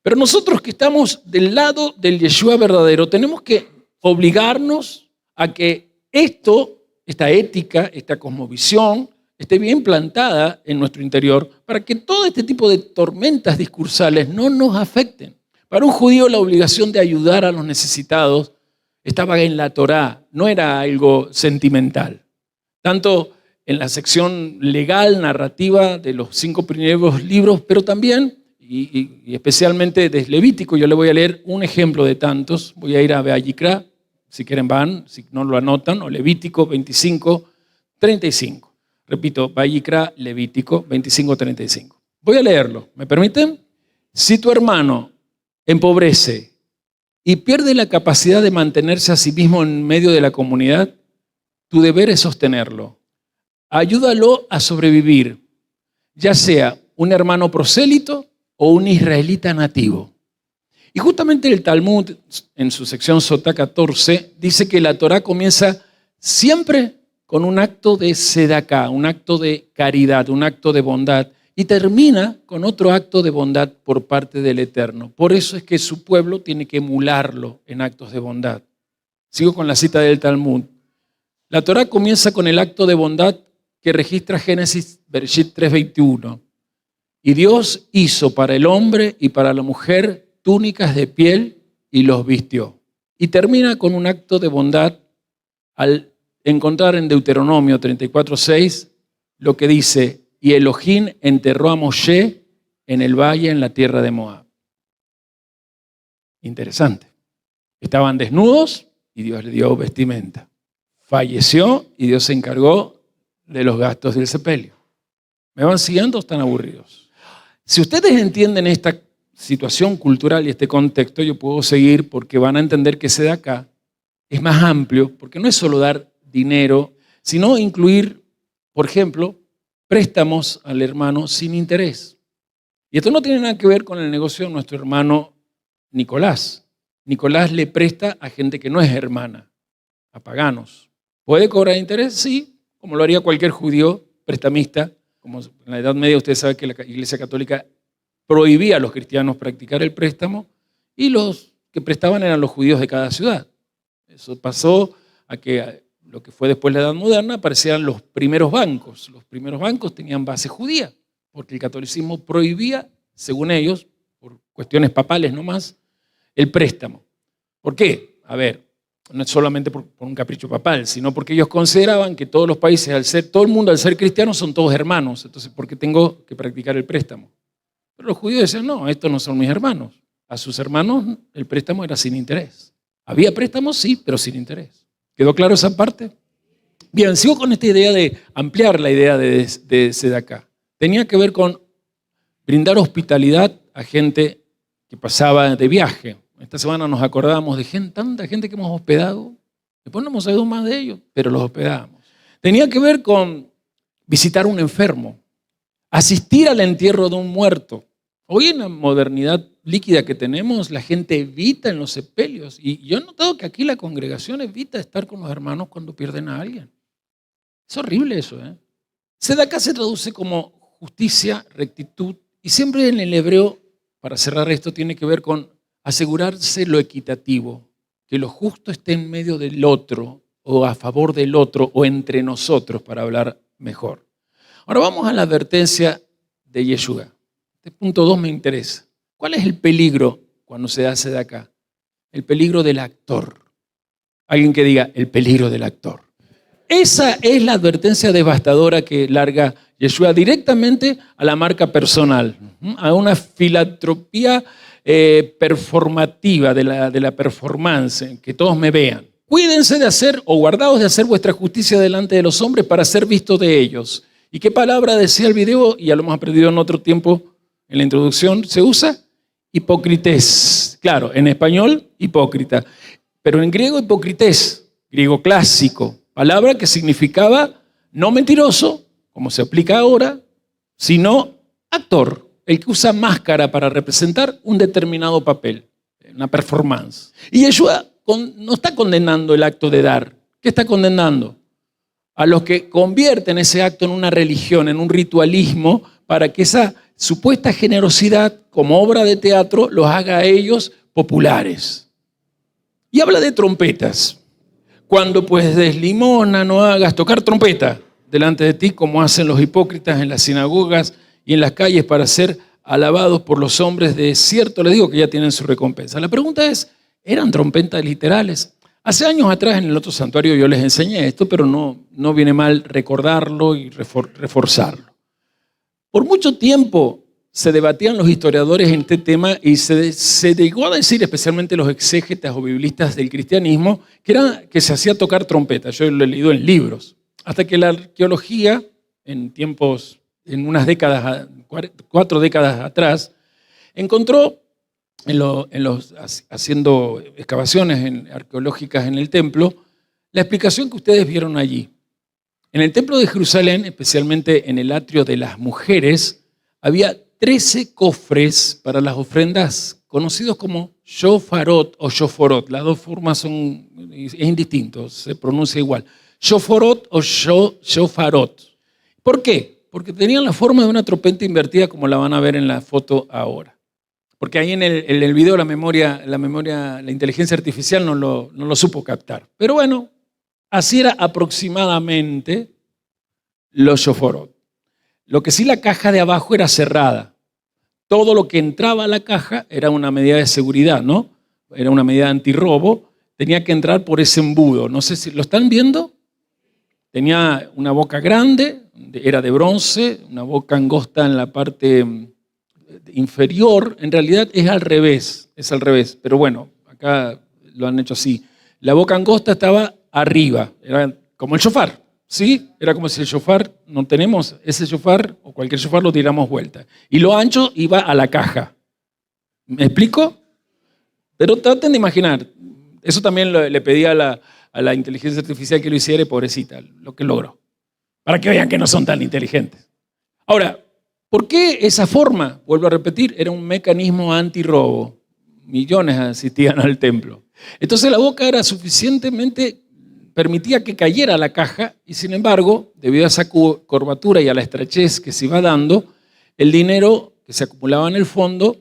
Pero nosotros que estamos del lado del Yeshua verdadero, tenemos que obligarnos a que esta ética, esta cosmovisión, esté bien plantada en nuestro interior para que todo este tipo de tormentas discursales no nos afecten. Para un judío la obligación de ayudar a los necesitados estaba en la Torá, no era algo sentimental. Tanto en la sección legal, narrativa de los 5 primeros libros, pero también, y especialmente desde Levítico, yo le voy a leer un ejemplo de tantos. Voy a ir a Vayikra, si quieren van, si no lo anotan, o Levítico 25, 35. Repito, Vayikra, Levítico 25, 35. Voy a leerlo, ¿me permiten? Si tu hermano empobrece y pierde la capacidad de mantenerse a sí mismo en medio de la comunidad, tu deber es sostenerlo. Ayúdalo a sobrevivir, ya sea un hermano prosélito o un israelita nativo. Y justamente el Talmud, en su sección Sotá 14, dice que la Torá comienza siempre con un acto de sedaká, un acto de caridad, un acto de bondad, y termina con otro acto de bondad por parte del Eterno. Por eso es que su pueblo tiene que emularlo en actos de bondad. Sigo con la cita del Talmud. La Torá comienza con el acto de bondad que registra Génesis, Bereshit 3:21. Y Dios hizo para el hombre y para la mujer túnicas de piel y los vistió. Y termina con un acto de bondad al encontrar en Deuteronomio 34:6 lo que dice: y Elohim enterró a Moshe en el valle en la tierra de Moab. Interesante. Estaban desnudos y Dios le dio vestimenta. Falleció y Dios se encargó de los gastos del sepelio. ¿Me van siguiendo o están aburridos? Si ustedes entienden esta situación cultural y este contexto, yo puedo seguir porque van a entender que Sedaká es más amplio, porque no es solo dar dinero, sino incluir, por ejemplo, préstamos al hermano sin interés. Y esto no tiene nada que ver con el negocio de nuestro hermano Nicolás. Nicolás le presta a gente que no es hermana, a paganos. ¿Puede cobrar interés? Sí, como lo haría cualquier judío prestamista. Como en la Edad Media usted sabe que la Iglesia Católica prohibía a los cristianos practicar el préstamo y los que prestaban eran los judíos de cada ciudad. Eso pasó a que lo que fue después la Edad Moderna aparecían los primeros bancos. Los primeros bancos tenían base judía, porque el catolicismo prohibía, según ellos, por cuestiones papales nomás, el préstamo. ¿Por qué? A ver, no es solamente por un capricho papal, sino porque ellos consideraban que todos los países, todo el mundo al ser cristiano son todos hermanos, entonces ¿por qué tengo que practicar el préstamo? Pero los judíos decían, no, estos no son mis hermanos. A sus hermanos el préstamo era sin interés. Había préstamos, sí, pero sin interés. ¿Quedó claro esa parte? Bien, sigo con esta idea de ampliar la idea de Sedaká. Tenía que ver con brindar hospitalidad a gente que pasaba de viaje. Esta semana nos acordábamos de tanta gente que hemos hospedado. Después no hemos sabido más de ellos, pero los hospedábamos. Tenía que ver con visitar a un enfermo, asistir al entierro de un muerto. Hoy en la modernidad líquida que tenemos, la gente evita en los sepelios. Y yo he notado que aquí la congregación evita estar con los hermanos cuando pierden a alguien. Es horrible eso, ¿eh? Sedaká se traduce como justicia, rectitud. Y siempre en el hebreo, para cerrar esto, tiene que ver con asegurarse lo equitativo. Que lo justo esté en medio del otro, o a favor del otro, o entre nosotros, para hablar mejor. Ahora vamos a la advertencia de Yeshua. Este punto 2 me interesa. ¿Cuál es el peligro cuando se hace de acá? El peligro del actor. Alguien que diga, el peligro del actor. Esa es la advertencia devastadora que larga Yeshua directamente a la marca personal, a una filantropía performativa de la performance, que todos me vean. Cuídense de hacer o guardaos de hacer vuestra justicia delante de los hombres para ser vistos de ellos. ¿Y qué palabra decía el video? Ya lo hemos aprendido en otro tiempo en la introducción. ¿Se usa? Hipócrites. Claro, en español, hipócrita. Pero en griego, hipócrites, griego clásico. Palabra que significaba no mentiroso, como se aplica ahora, sino actor. El que usa máscara para representar un determinado papel, una performance. Y Yeshua no está condenando el acto de dar. ¿Qué está condenando? A los que convierten ese acto en una religión, en un ritualismo, para que esa supuesta generosidad como obra de teatro los haga a ellos populares. Y habla de trompetas. Cuando pues des limosna no hagas tocar trompeta. delante de ti como hacen los hipócritas en las sinagogas y en las calles para ser alabados por los hombres. De cierto les digo que ya tienen su recompensa. La pregunta es, ¿eran trompetas literales? Hace años atrás en el otro santuario yo les enseñé esto, pero no viene mal recordarlo y reforzarlo. Por mucho tiempo se debatían los historiadores en este tema y se llegó a decir, especialmente los exégetas o biblistas del cristianismo, que se hacía tocar trompeta. Yo lo he leído en libros. Hasta que la arqueología, en unas décadas, 4 décadas atrás, encontró, haciendo excavaciones arqueológicas en el templo, la explicación que ustedes vieron allí. En el templo de Jerusalén, especialmente en el atrio de las mujeres, había 13 cofres para las ofrendas conocidos como shofarot o shoforot. Las dos formas es indistinto, se pronuncia igual. Shoforot o shofarot. ¿Por qué? Porque tenían la forma de una trompeta invertida como la van a ver en la foto ahora. Porque ahí en el video la inteligencia artificial no lo supo captar. Pero bueno, así era aproximadamente los shoforot. Lo que sí, la caja de abajo era cerrada. Todo lo que entraba a la caja era una medida de seguridad, ¿no? Era una medida antirrobo. Tenía que entrar por ese embudo. No sé si lo están viendo. Tenía una boca grande, era de bronce, una boca angosta en la parte inferior. En realidad es al revés. Pero bueno, acá lo han hecho así. La boca angosta estaba arriba, era como el shofar. ¿Sí? Era como si el shofar, no tenemos ese shofar o cualquier shofar, lo tiramos vuelta. Y lo ancho iba a la caja. ¿Me explico? Pero traten de imaginar. Eso también le pedí a la inteligencia artificial que lo hiciera, y pobrecita, lo que logró. Para que vean que no son tan inteligentes. Ahora, ¿por qué esa forma? Vuelvo a repetir, era un mecanismo antirrobo. Millones asistían al templo. Entonces la boca era suficientemente, permitía que cayera la caja, y sin embargo, debido a esa curvatura y a la estrechez que se iba dando, el dinero que se acumulaba en el fondo,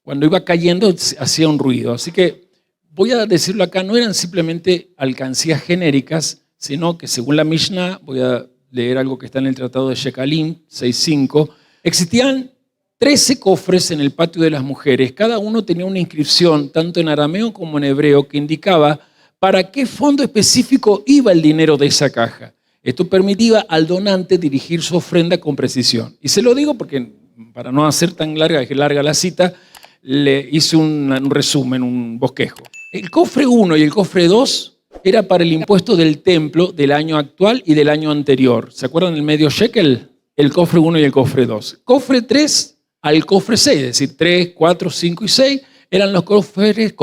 cuando iba cayendo, hacía un ruido. Así que, voy a decirlo acá, no eran simplemente alcancías genéricas, sino que según la Mishnah, voy a leer algo que está en el Tratado de Shekalim 6.5, existían 13 cofres en el patio de las mujeres. Cada uno tenía una inscripción, tanto en arameo como en hebreo, que indicaba para qué fondo específico iba el dinero de esa caja. Esto permitía al donante dirigir su ofrenda con precisión. Y se lo digo porque, para no hacer tan larga la cita, le hice un resumen, un bosquejo. El cofre 1 y el cofre 2 era para el impuesto del templo del año actual y del año anterior. ¿Se acuerdan del medio shekel? El cofre 1 y el cofre 2. Cofre 3 al cofre 6, es decir, 3, 4, 5 y 6, eran los cofres,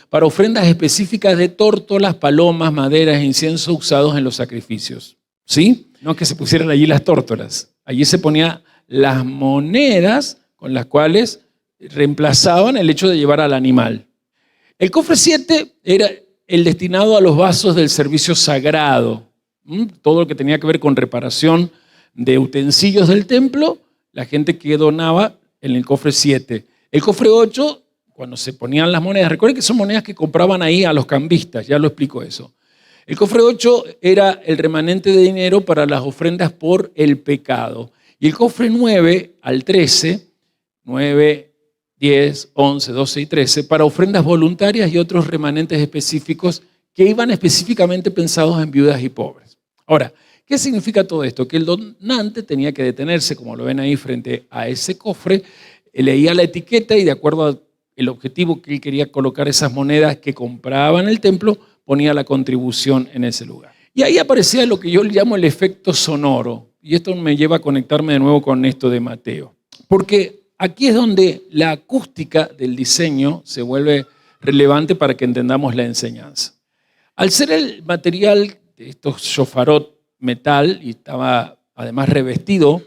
para ofrendas específicas de tórtolas, palomas, maderas e incienso usados en los sacrificios. ¿Sí? No que se pusieran allí las tórtolas. Allí se ponían las monedas con las cuales reemplazaban el hecho de llevar al animal. El cofre 7 era el destinado a los vasos del servicio sagrado. Todo lo que tenía que ver con reparación de utensilios del templo, la gente que donaba en el cofre 7. El cofre 8, cuando se ponían las monedas, recuerden que son monedas que compraban ahí a los cambistas, ya lo explico eso. El cofre 8 era el remanente de dinero para las ofrendas por el pecado. Y el cofre 9 al 13, 9, 10, 11, 12 y 13, para ofrendas voluntarias y otros remanentes específicos que iban específicamente pensados en viudas y pobres. Ahora, ¿qué significa todo esto? Que el donante tenía que detenerse, como lo ven ahí frente a ese cofre, leía la etiqueta y de acuerdo al objetivo que él quería colocar esas monedas que compraba en el templo, ponía la contribución en ese lugar. Y ahí aparecía lo que yo llamo el efecto sonoro. Y esto me lleva a conectarme de nuevo con esto de Mateo. Porque aquí es donde la acústica del diseño se vuelve relevante para que entendamos la enseñanza. Al ser el material de estos shofarot metal y estaba además revestido,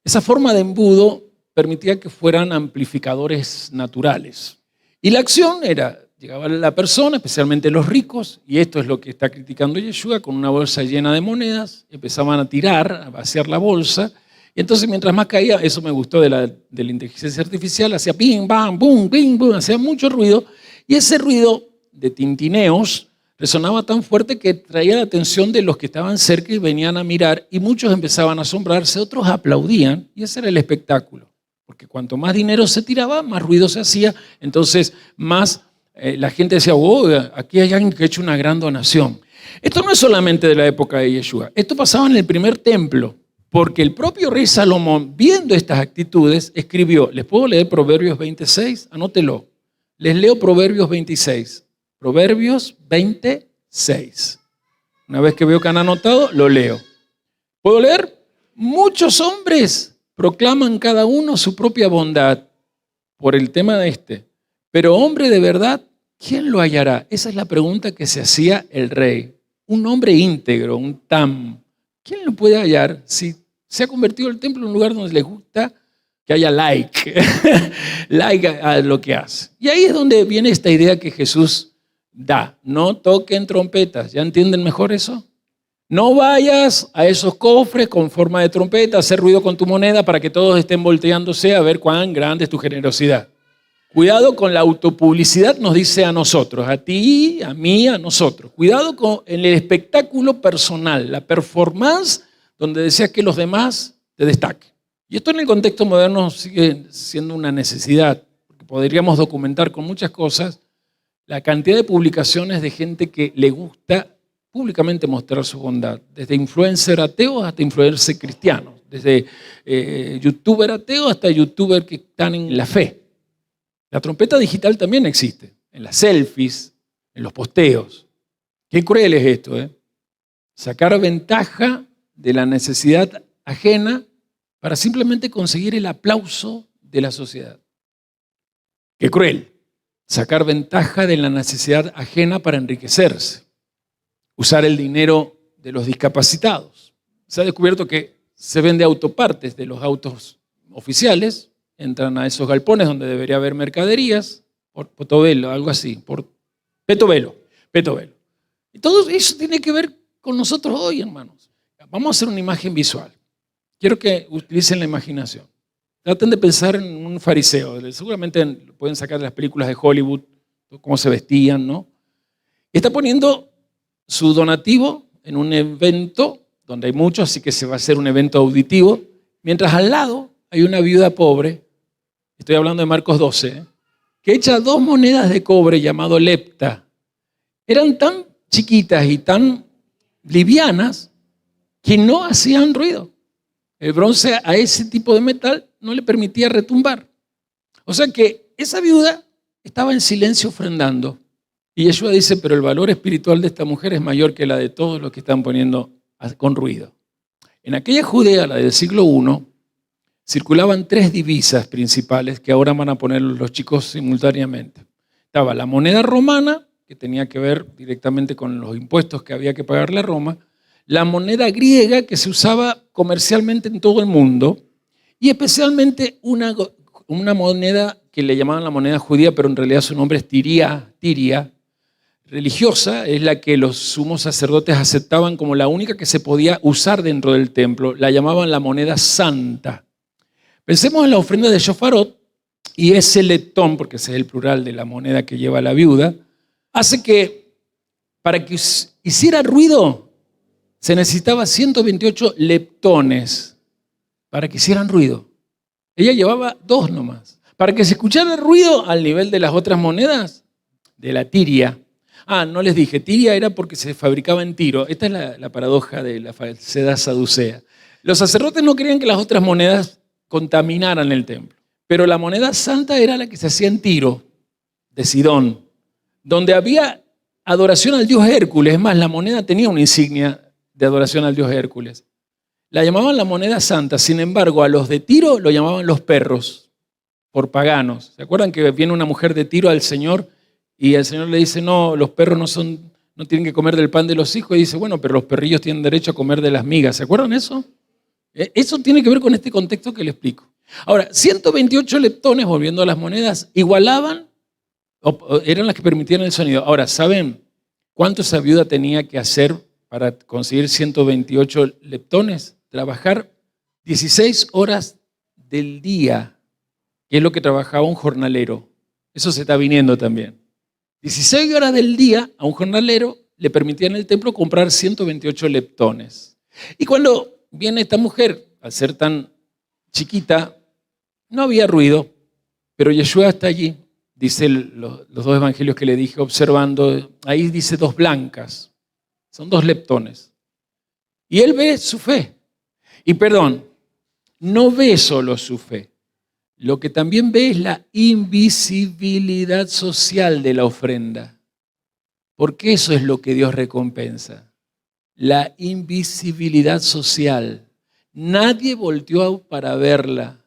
esa forma de embudo permitía que fueran amplificadores naturales. Y la acción era, llegaba la persona, especialmente los ricos, y esto es lo que está criticando Yeshua, con una bolsa llena de monedas, empezaban a tirar, a vaciar la bolsa, y entonces mientras más caía, eso me gustó de la inteligencia artificial, hacía pim, bam, boom, hacía mucho ruido, y ese ruido de tintineos resonaba tan fuerte que traía la atención de los que estaban cerca y venían a mirar, y muchos empezaban a asombrarse, otros aplaudían, y ese era el espectáculo. Porque cuanto más dinero se tiraba, más ruido se hacía, entonces más la gente decía, oh, aquí hay alguien que ha hecho una gran donación. Esto no es solamente de la época de Yeshua, esto pasaba en el primer templo, porque el propio rey Salomón, viendo estas actitudes, escribió, ¿les puedo leer Proverbios 26? Anótelo. Les leo Proverbios 26. Proverbios 26. Una vez que veo que han anotado, lo leo. ¿Puedo leer? Muchos hombres proclaman cada uno su propia bondad por el tema de este. Pero hombre de verdad, ¿quién lo hallará? Esa es la pregunta que se hacía el rey. Un hombre íntegro, un tam. ¿Quién lo puede hallar si se ha convertido el templo en un lugar donde les gusta que haya like a lo que hace? Y ahí es donde viene esta idea que Jesús da. No toquen trompetas. ¿Ya entienden mejor eso? No vayas a esos cofres con forma de trompeta a hacer ruido con tu moneda para que todos estén volteándose a ver cuán grande es tu generosidad. Cuidado con la autopublicidad, nos dice a nosotros, a ti, a mí, a nosotros. Cuidado con el espectáculo personal, la performance, donde deseas que los demás te destaquen. Y esto en el contexto moderno sigue siendo una necesidad, porque podríamos documentar con muchas cosas la cantidad de publicaciones de gente que le gusta públicamente mostrar su bondad, desde influencer ateos hasta influencer cristianos, desde youtuber ateo hasta youtuber que están en la fe. La trompeta digital también existe, en las selfies, en los posteos. Qué cruel es esto, ¿eh? Sacar ventaja de la necesidad ajena para simplemente conseguir el aplauso de la sociedad. Qué cruel. Sacar ventaja de la necesidad ajena para enriquecerse. Usar el dinero de los discapacitados. Se ha descubierto que se vende autopartes de los autos oficiales, entran a esos galpones donde debería haber mercaderías, por Portobelo, algo así, por Petovelo. Y todo eso tiene que ver con nosotros hoy, hermanos. Vamos a hacer una imagen visual. Quiero que utilicen la imaginación. Traten de pensar en un fariseo. Seguramente pueden sacar de las películas de Hollywood, cómo se vestían, ¿no? Está poniendo su donativo en un evento donde hay muchos, así que se va a hacer un evento auditivo, mientras al lado hay una viuda pobre, estoy hablando de Marcos 12, que echa 2 monedas de cobre llamado lepta. Eran tan chiquitas y tan livianas que no hacían ruido. El bronce a ese tipo de metal no le permitía retumbar. O sea que esa viuda estaba en silencio ofrendando. Y Yeshua dice, pero el valor espiritual de esta mujer es mayor que la de todos los que están poniendo con ruido. En aquella Judea, la del siglo I, circulaban 3 divisas principales que ahora van a poner los chicos simultáneamente. Estaba la moneda romana, que tenía que ver directamente con los impuestos que había que pagarle a Roma, la moneda griega, que se usaba comercialmente en todo el mundo, y especialmente una moneda que le llamaban la moneda judía, pero en realidad su nombre es tiria, religiosa, es la que los sumos sacerdotes aceptaban como la única que se podía usar dentro del templo, la llamaban la moneda santa. Pensemos en la ofrenda de shofarot, y ese leptón, porque ese es el plural de la moneda que lleva la viuda, hace que para que hiciera ruido se necesitaba 128 leptones para que hicieran ruido. Ella llevaba 2 nomás. Para que se escuchara el ruido al nivel de las otras monedas, de la tiria. No les dije, tiria era porque se fabricaba en Tiro. Esta es la paradoja de la falsedad saducea. Los sacerdotes no querían que las otras monedas contaminaran el templo. Pero la moneda santa era la que se hacía en Tiro, de Sidón, donde había adoración al dios Hércules. Es más, la moneda tenía una insignia de adoración al dios Hércules. La llamaban la moneda santa, sin embargo, a los de Tiro lo llamaban los perros, por paganos. ¿Se acuerdan que viene una mujer de Tiro al Señor y el Señor le dice, no, los perros no tienen que comer del pan de los hijos? Y dice, bueno, pero los perrillos tienen derecho a comer de las migas. ¿Se acuerdan eso? Eso tiene que ver con este contexto que le explico. Ahora, 128 leptones, volviendo a las monedas, igualaban, eran las que permitían el sonido. Ahora, ¿saben cuánto esa viuda tenía que hacer para conseguir 128 leptones? Trabajar 16 horas del día, que es lo que trabajaba un jornalero. Eso se está viniendo también. 16 horas del día a un jornalero le permitía en el templo comprar 128 leptones. Y cuando viene esta mujer, al ser tan chiquita, no había ruido, pero Yeshua está allí, dice los dos evangelios que le dije, observando, ahí dice 2 blancas, son 2 leptones. Y él ve su fe. Y perdón, no ve solo su fe, lo que también ve es la invisibilidad social de la ofrenda. Porque eso es lo que Dios recompensa, la invisibilidad social. Nadie volteó para verla.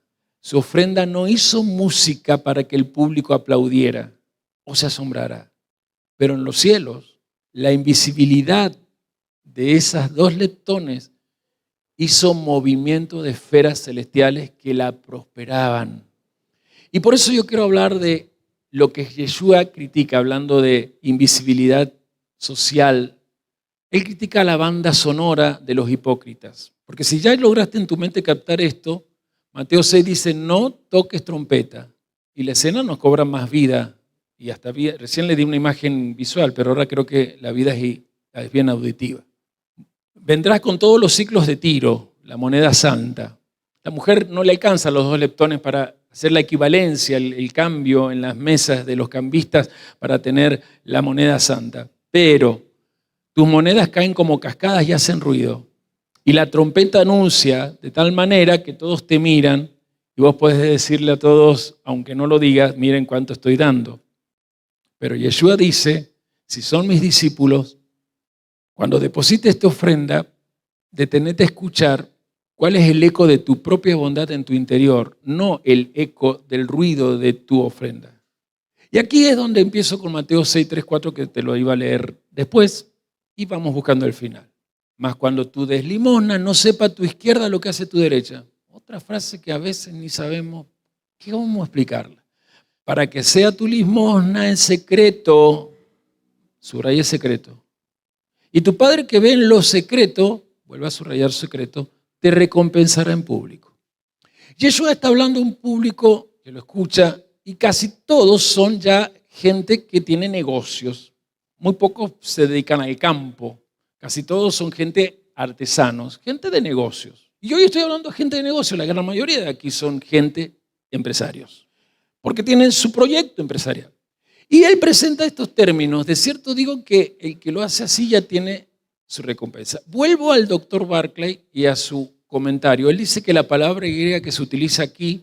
Su ofrenda no hizo música para que el público aplaudiera o se asombrara. Pero en los cielos, la invisibilidad de esas 2 leptones hizo movimiento de esferas celestiales que la prosperaban. Y por eso yo quiero hablar de lo que Yeshua critica, hablando de invisibilidad social. Él critica la banda sonora de los hipócritas. Porque si ya lograste en tu mente captar esto, Mateo 6 dice, no toques trompeta. Y la escena nos cobra más vida. Y hasta recién le di una imagen visual, pero ahora creo que la vida es bien auditiva. Vendrás con todos los ciclos de Tiro, la moneda santa. La mujer no le alcanza los 2 leptones para hacer la equivalencia, el cambio en las mesas de los cambistas para tener la moneda santa. Pero tus monedas caen como cascadas y hacen ruido. Y la trompeta anuncia de tal manera que todos te miran y vos podés decirle a todos, aunque no lo digas, miren cuánto estoy dando. Pero Yeshua dice, si son mis discípulos, cuando deposites esta ofrenda, detenete a escuchar cuál es el eco de tu propia bondad en tu interior, no el eco del ruido de tu ofrenda. Y aquí es donde empiezo con Mateo 6, 3, 4, que te lo iba a leer después, y vamos buscando el final. Mas cuando tú des limosna, no sepa tu izquierda lo que hace tu derecha. Otra frase que a veces ni sabemos cómo explicarla. Para que sea tu limosna en secreto, subraya secreto. Y tu Padre que ve en lo secreto, vuelve a subrayar secreto, te recompensará en público. Yeshua está hablando a un público que lo escucha y casi todos son ya gente que tiene negocios. Muy pocos se dedican al campo. Casi todos son gente artesanos, gente de negocios. Y hoy estoy hablando de gente de negocios. La gran mayoría de aquí son gente empresarios, porque tienen su proyecto empresarial. Y él presenta estos términos. De cierto digo que el que lo hace así ya tiene su recompensa. Vuelvo al doctor Barclay y a su comentario. Él dice que la palabra griega que se utiliza aquí,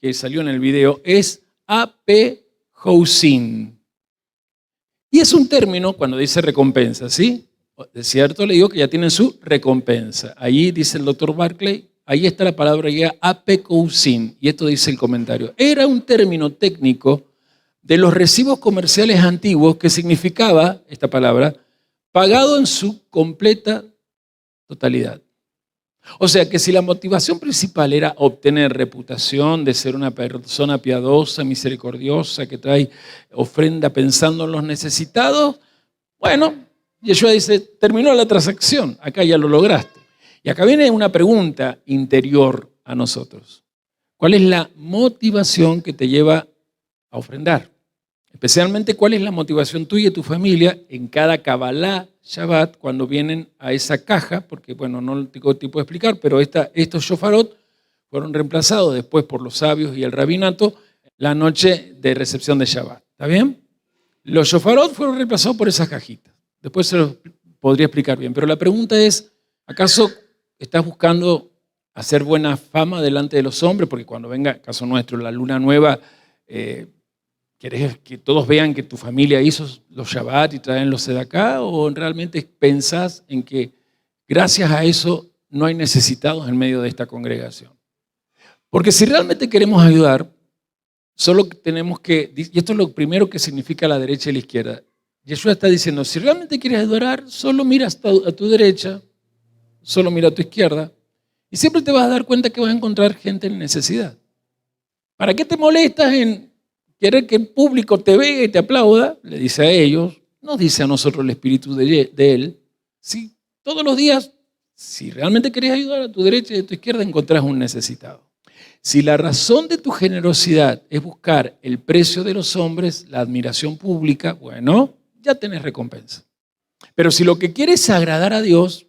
que salió en el video, es apehousin. Y es un término cuando dice recompensa, ¿sí? De cierto le digo que ya tienen su recompensa. Allí dice el doctor Barclay, ahí está la palabra griega apehousin. Y esto dice el comentario. Era un término técnico de los recibos comerciales antiguos que significaba, esta palabra, pagado en su completa totalidad. O sea que si la motivación principal era obtener reputación de ser una persona piadosa, misericordiosa, que trae ofrenda pensando en los necesitados, bueno, Yeshua dice, terminó la transacción, acá ya lo lograste. Y acá viene una pregunta interior a nosotros. ¿Cuál es la motivación que te lleva a ofrendar? Especialmente, ¿cuál es la motivación tuya y tu familia en cada Kabbalah Shabbat cuando vienen a esa caja? Porque, bueno, no tengo tiempo de explicar, pero estos shofarot fueron reemplazados después por los sabios y el rabinato la noche de recepción de Shabbat. ¿Está bien? Los shofarot fueron reemplazados por esas cajitas. Después se los podría explicar bien. Pero la pregunta es, ¿acaso estás buscando hacer buena fama delante de los hombres? Porque cuando venga, caso nuestro, la luna nueva, ¿querés que todos vean que tu familia hizo los Shabbat y traen los Sedaká? ¿O realmente pensás en que gracias a eso no hay necesitados en medio de esta congregación? Porque si realmente queremos ayudar, solo tenemos que, y esto es lo primero que significa la derecha y la izquierda, Yeshua está diciendo, si realmente quieres adorar, solo mira a tu derecha, solo mira a tu izquierda, y siempre te vas a dar cuenta que vas a encontrar gente en necesidad. ¿Para qué te molestas en querer que el público te vea y te aplauda? Le dice a ellos, nos dice a nosotros el Espíritu de Él. Si todos los días, si realmente querés ayudar a tu derecha y a tu izquierda, encontrás un necesitado. Si la razón de tu generosidad es buscar el precio de los hombres, la admiración pública, bueno, ya tenés recompensa. Pero si lo que quieres es agradar a Dios,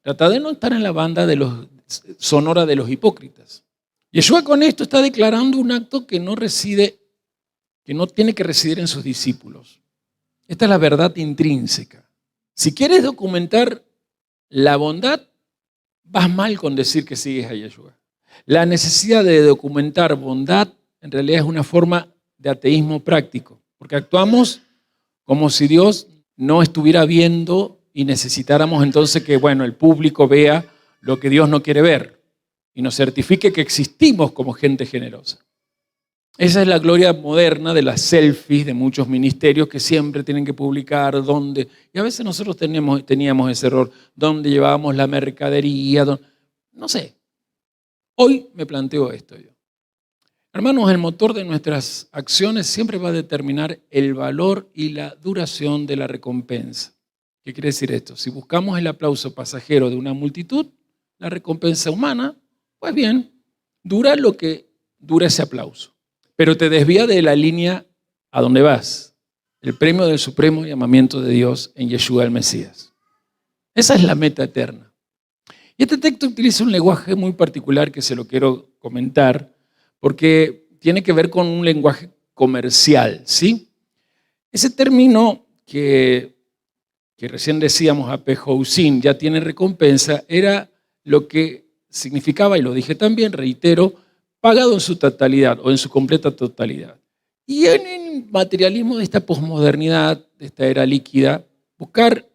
trata de no estar en la banda sonora de los hipócritas. Yeshua con esto está declarando un acto que no tiene que residir en sus discípulos. Esta es la verdad intrínseca. Si quieres documentar la bondad, vas mal con decir que sigues a Yeshua. La necesidad de documentar bondad en realidad es una forma de ateísmo práctico, porque actuamos como si Dios no estuviera viendo y necesitáramos entonces que, el público vea lo que Dios no quiere ver y nos certifique que existimos como gente generosa. Esa es la gloria moderna de las selfies de muchos ministerios que siempre tienen que publicar dónde. Y a veces nosotros teníamos ese error, dónde llevábamos la mercadería, no sé. Hoy me planteo esto yo. Hermanos, el motor de nuestras acciones siempre va a determinar el valor y la duración de la recompensa. ¿Qué quiere decir esto? Si buscamos el aplauso pasajero de una multitud, la recompensa humana, pues bien, dura lo que dura ese aplauso. Pero te desvía de la línea a donde vas, el premio del supremo llamamiento de Dios en Yeshua el Mesías. Esa es la meta eterna. Y este texto utiliza un lenguaje muy particular que se lo quiero comentar, porque tiene que ver con un lenguaje comercial, ¿sí? Ese término que recién decíamos apehousin, ya tiene recompensa, era lo que significaba, y lo dije también, reitero, pagado en su totalidad o en su completa totalidad. Y en el materialismo de esta posmodernidad, de esta era líquida, buscar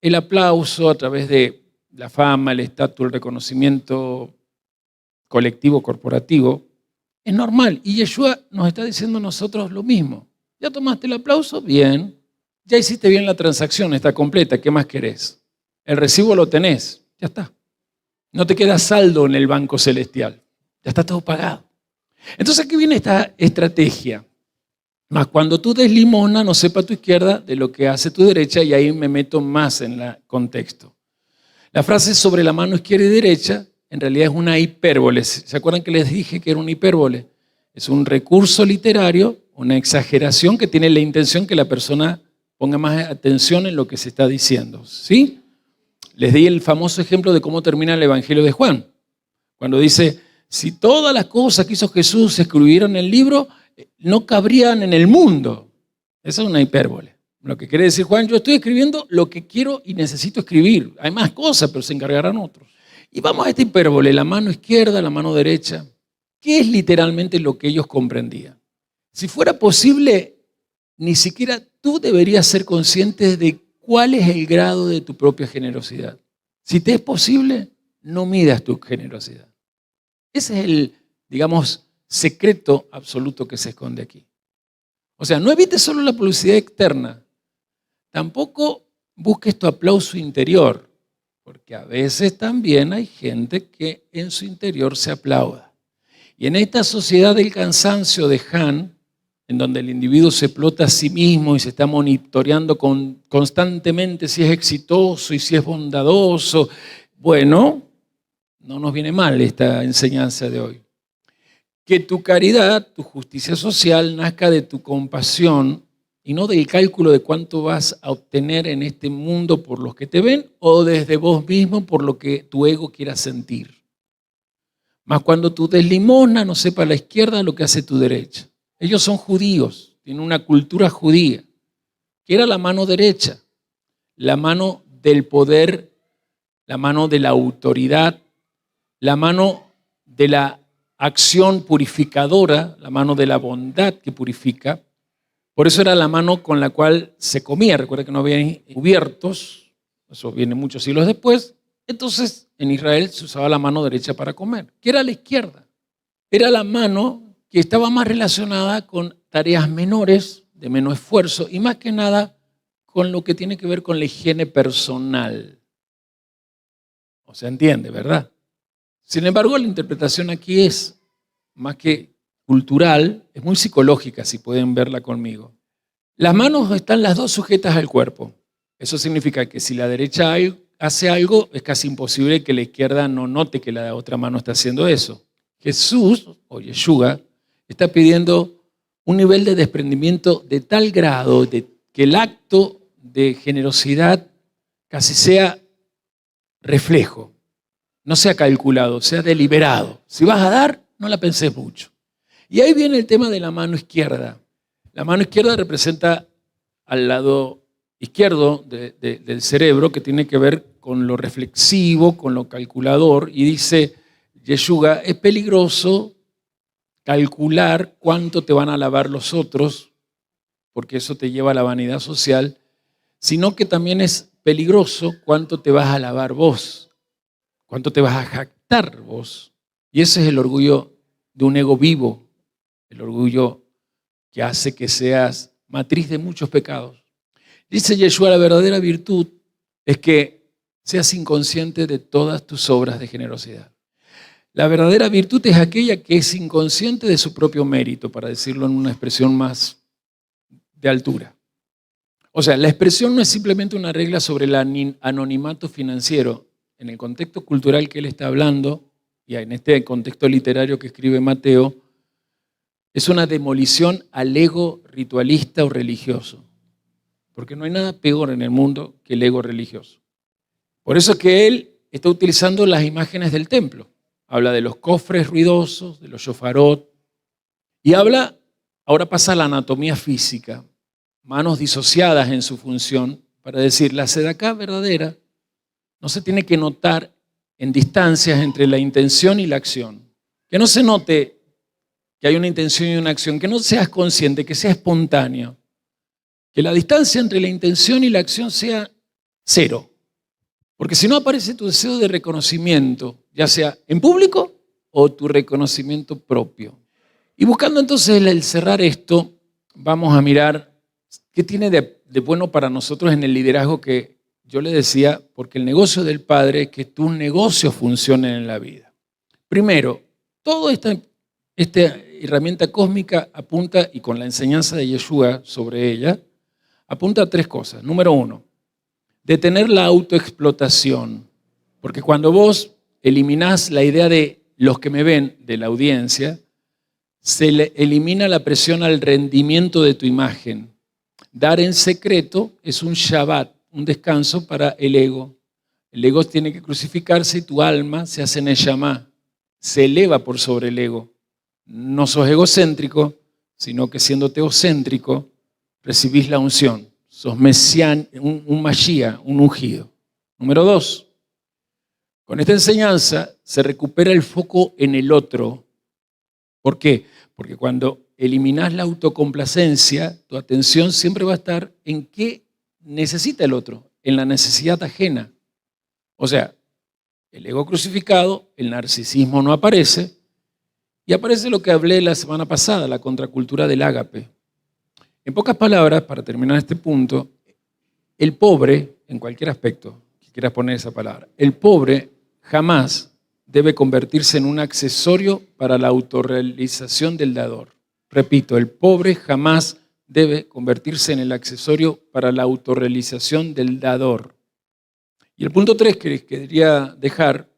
el aplauso a través de la fama, el estatus, el reconocimiento colectivo, corporativo, es normal. Y Yeshua nos está diciendo a nosotros lo mismo. ¿Ya tomaste el aplauso? Bien. Ya hiciste bien la transacción, está completa. ¿Qué más querés? El recibo lo tenés. Ya está. No te queda saldo en el banco celestial. Ya está todo pagado. Entonces aquí viene esta estrategia. Mas cuando tú des limosna, no sepa tu izquierda de lo que hace tu derecha, y ahí me meto más en el contexto. La frase sobre la mano izquierda y derecha en realidad es una hipérbole. ¿Se acuerdan que les dije que era una hipérbole? Es un recurso literario, una exageración que tiene la intención que la persona ponga más atención en lo que se está diciendo. ¿Sí? Les di el famoso ejemplo de cómo termina el Evangelio de Juan. Cuando dice, si todas las cosas que hizo Jesús se escribieran en el libro, no cabrían en el mundo. Esa es una hipérbole. Lo que quiere decir Juan, yo estoy escribiendo lo que quiero y necesito escribir. Hay más cosas, pero se encargarán otros. Y vamos a esta hipérbole, la mano izquierda, la mano derecha. ¿Qué es literalmente lo que ellos comprendían? Si fuera posible, ni siquiera tú deberías ser consciente de cuál es el grado de tu propia generosidad. Si te es posible, no midas tu generosidad. Ese es el, secreto absoluto que se esconde aquí. O sea, no evites solo la publicidad externa, tampoco busques tu aplauso interior, porque a veces también hay gente que en su interior se aplauda. Y en esta sociedad del cansancio de Han, en donde el individuo se explota a sí mismo y se está monitoreando constantemente si es exitoso y si es bondadoso, bueno, no nos viene mal esta enseñanza de hoy. Que tu caridad, tu justicia social, nazca de tu compasión y no del cálculo de cuánto vas a obtener en este mundo por los que te ven o desde vos mismo por lo que tu ego quiera sentir. Mas cuando tú des limosna, no sepa la izquierda lo que hace tu derecha. Ellos son judíos, tienen una cultura judía, que era la mano derecha, la mano del poder, la mano de la autoridad, la mano de la acción purificadora, la mano de la bondad que purifica. Por eso era la mano con la cual se comía. Recuerda que no había cubiertos, eso viene muchos siglos después. Entonces en Israel se usaba la mano derecha para comer, que era la izquierda. Era la mano que estaba más relacionada con tareas menores, de menos esfuerzo, y más que nada con lo que tiene que ver con la higiene personal. O sea, entiende, ¿verdad? Sin embargo, la interpretación aquí es más que cultural, es muy psicológica, si pueden verla conmigo. Las manos están las dos sujetas al cuerpo. Eso significa que si la derecha hace algo, es casi imposible que la izquierda no note que la otra mano está haciendo eso. Jesús, o Yeshua, está pidiendo un nivel de desprendimiento de tal grado que el acto de generosidad casi sea reflejo, no sea calculado, sea deliberado. Si vas a dar, no la pensés mucho. Y ahí viene el tema de la mano izquierda. La mano izquierda representa al lado izquierdo del cerebro, que tiene que ver con lo reflexivo, con lo calculador, y dice Yeshua, es peligroso calcular cuánto te van a alabar los otros, porque eso te lleva a la vanidad social, sino que también es peligroso cuánto te vas a alabar vos, cuánto te vas a jactar vos. Y ese es el orgullo de un ego vivo, el orgullo que hace que seas matriz de muchos pecados. Dice Yeshua, la verdadera virtud es que seas inconsciente de todas tus obras de generosidad. La verdadera virtud es aquella que es inconsciente de su propio mérito, para decirlo en una expresión más de altura. O sea, la expresión no es simplemente una regla sobre el anonimato financiero. En el contexto cultural que él está hablando, y en este contexto literario que escribe Mateo, es una demolición al ego ritualista o religioso. Porque no hay nada peor en el mundo que el ego religioso. Por eso es que él está utilizando las imágenes del templo. Habla de los cofres ruidosos, de los shofarot, y habla, ahora pasa a la anatomía física, manos disociadas en su función, para decir, la tzedaká verdadera no se tiene que notar en distancias entre la intención y la acción. Que no se note que hay una intención y una acción, que no seas consciente, que sea espontáneo, que la distancia entre la intención y la acción sea cero. Porque si no aparece tu deseo de reconocimiento, ya sea en público o tu reconocimiento propio. Y buscando entonces el cerrar esto, vamos a mirar qué tiene de bueno para nosotros en el liderazgo que yo le decía, porque el negocio del Padre es que tus negocios funcionen en la vida. Primero, toda esta herramienta cósmica apunta, y con la enseñanza de Yeshua sobre ella, apunta a tres cosas. Número uno, detener la autoexplotación. Porque cuando vos eliminás la idea de los que me ven, de la audiencia, se le elimina la presión al rendimiento de tu imagen. Dar en secreto es un Shabbat, un descanso para el ego. El ego tiene que crucificarse y tu alma se hace Neshama, se eleva por sobre el ego. No sos egocéntrico, sino que siendo teocéntrico, recibís la unción. Sos un Mashiach, un ungido. Número dos, con esta enseñanza se recupera el foco en el otro. ¿Por qué? Porque cuando eliminás la autocomplacencia, tu atención siempre va a estar en qué necesita el otro, en la necesidad ajena. O sea, el ego crucificado, el narcisismo no aparece, y aparece lo que hablé la semana pasada, la contracultura del ágape. En pocas palabras, para terminar este punto, el pobre, en cualquier aspecto que quieras poner esa palabra, el pobre jamás debe convertirse en un accesorio para la autorrealización del dador. Repito, el pobre jamás debe convertirse en el accesorio para la autorrealización del dador. Y el punto 3 que quería dejar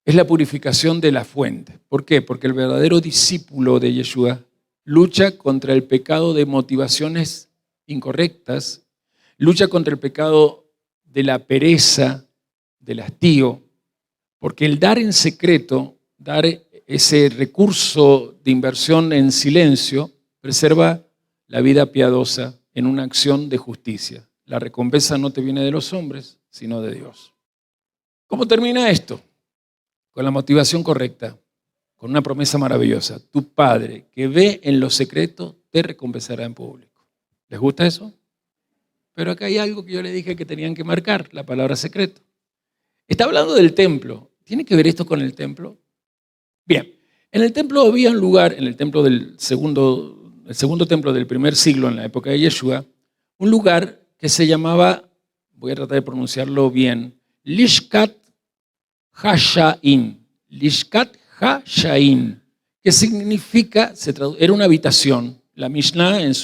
es la purificación de la fuente. ¿Por qué? Porque el verdadero discípulo de Yeshua lucha contra el pecado de motivaciones incorrectas, lucha contra el pecado de la pereza, del hastío, porque el dar en secreto, dar ese recurso de inversión en silencio, preserva la vida piadosa en una acción de justicia. La recompensa no te viene de los hombres, sino de Dios. ¿Cómo termina esto? Con la motivación correcta, con una promesa maravillosa. Tu Padre que ve en lo secreto te recompensará en público. ¿Les gusta eso? Pero acá hay algo que yo le dije que tenían que marcar, la palabra secreto. Está hablando del templo. ¿Tiene que ver esto con el templo? Bien, en el templo había un lugar, en el templo del el segundo templo del primer siglo, en la época de Yeshua, un lugar que se llamaba, voy a tratar de pronunciarlo bien, Lishkat Hashain. Lishkat Hashain, que significa, era una habitación. La Mishnah en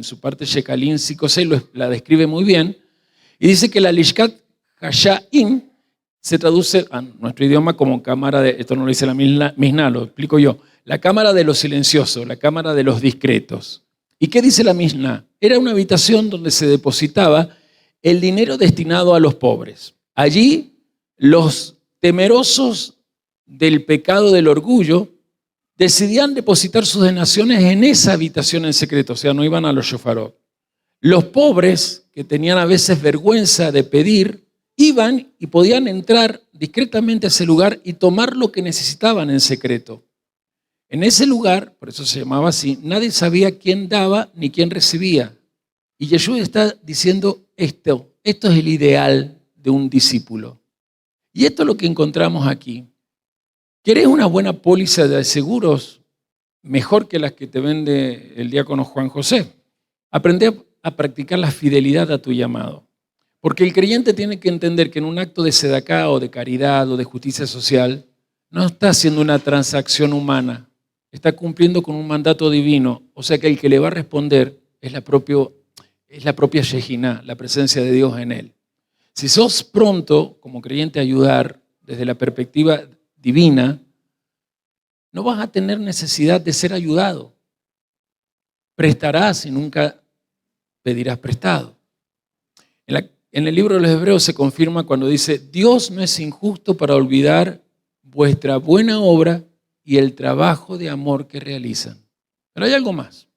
su parte Shekalim 5.6 la describe muy bien y dice que la Lishkat Hashain se traduce a nuestro idioma como cámara de, esto no lo dice la Mishnah, lo explico yo, la cámara de los silenciosos, la cámara de los discretos. ¿Y qué dice la Mishnah? Era una habitación donde se depositaba el dinero destinado a los pobres. Allí, los temerosos del pecado del orgullo decidían depositar sus donaciones en esa habitación en secreto, o sea, no iban a los shofarot. Los pobres, que tenían a veces vergüenza de pedir, iban y podían entrar discretamente a ese lugar y tomar lo que necesitaban en secreto. En ese lugar, por eso se llamaba así, nadie sabía quién daba ni quién recibía. Y Yeshua está diciendo esto es el ideal de un discípulo. Y esto es lo que encontramos aquí. ¿Querés una buena póliza de seguros mejor que las que te vende el diácono Juan José? Aprende a practicar la fidelidad a tu llamado. Porque el creyente tiene que entender que en un acto de sedacá o de caridad o de justicia social no está haciendo una transacción humana, está cumpliendo con un mandato divino. O sea que el que le va a responder es la propia Shejiná, la presencia de Dios en él. Si sos pronto, como creyente, a ayudar desde la perspectiva divina, no vas a tener necesidad de ser ayudado. Prestarás y nunca pedirás prestado. En el libro de los Hebreos se confirma cuando dice: Dios no es injusto para olvidar vuestra buena obra y el trabajo de amor que realizan. Pero hay algo más.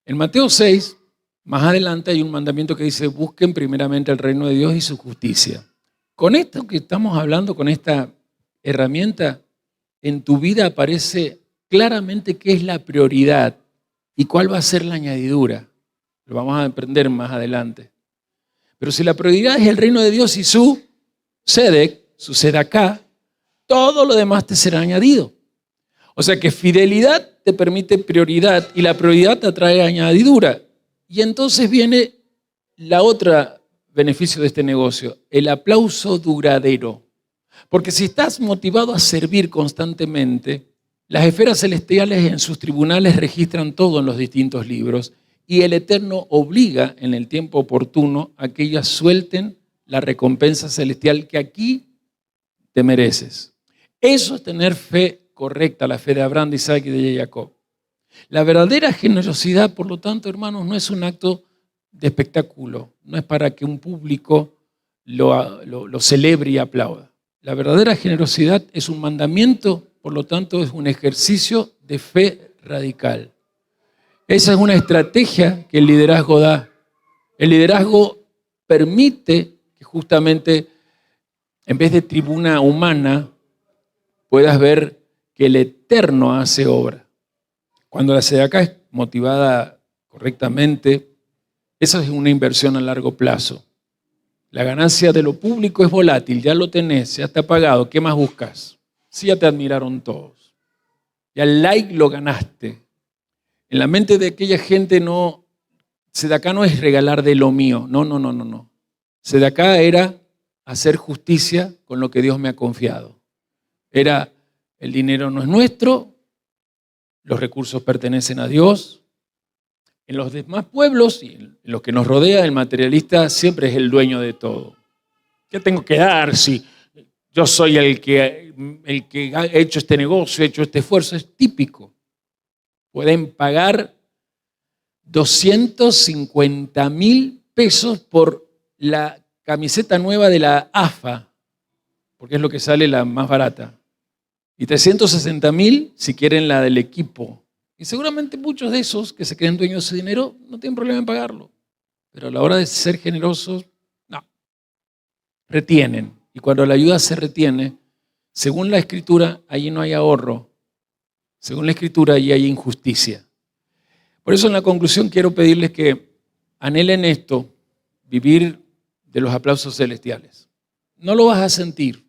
En Mateo 6, más adelante hay un mandamiento que dice: busquen primeramente el reino de Dios y su justicia. Con esto que estamos hablando, con esta herramienta, en tu vida aparece claramente qué es la prioridad y cuál va a ser la añadidura. Lo vamos a aprender más adelante. Pero si la prioridad es el reino de Dios y su sedec, su sedaká, todo lo demás te será añadido. O sea que fidelidad te permite prioridad y la prioridad te trae añadidura. Y entonces viene la otra beneficio de este negocio, el aplauso duradero. Porque si estás motivado a servir constantemente, las esferas celestiales en sus tribunales registran todo en los distintos libros y el Eterno obliga en el tiempo oportuno a que ellas suelten la recompensa celestial que aquí te mereces. Eso es tener fe correcta, la fe de Abraham, de Isaac y de Jacob. La verdadera generosidad, por lo tanto, hermanos, no es un acto de espectáculo, no es para que un público lo celebre y aplauda. La verdadera generosidad es un mandamiento, por lo tanto, es un ejercicio de fe radical. Esa es una estrategia que el liderazgo da. El liderazgo permite que justamente, en vez de tribuna humana, puedas ver que el Eterno hace obra. Cuando la sedacá es motivada correctamente, esa es una inversión a largo plazo. La ganancia de lo público es volátil, ya lo tenés, ya está pagado, ¿qué más buscas? Sí, ya te admiraron todos. Ya el like lo ganaste. En la mente de aquella gente sedacá no es regalar de lo mío, no. Sedacá era hacer justicia con lo que Dios me ha confiado. Era, el dinero no es nuestro, los recursos pertenecen a Dios. En los demás pueblos y en los que nos rodea, el materialista siempre es el dueño de todo. ¿Qué tengo que dar si yo soy el que ha hecho este negocio, ha hecho este esfuerzo? Es típico. Pueden pagar 250,000 pesos por la camiseta nueva de la AFA, porque es lo que sale la más barata. Y 360,000 si quieren la del equipo. Y seguramente muchos de esos que se creen dueños de ese dinero no tienen problema en pagarlo. Pero a la hora de ser generosos, no. Retienen. Y cuando la ayuda se retiene, según la Escritura, allí no hay ahorro. Según la Escritura, allí hay injusticia. Por eso en la conclusión quiero pedirles que anhelen esto, vivir de los aplausos celestiales. No lo vas a sentir,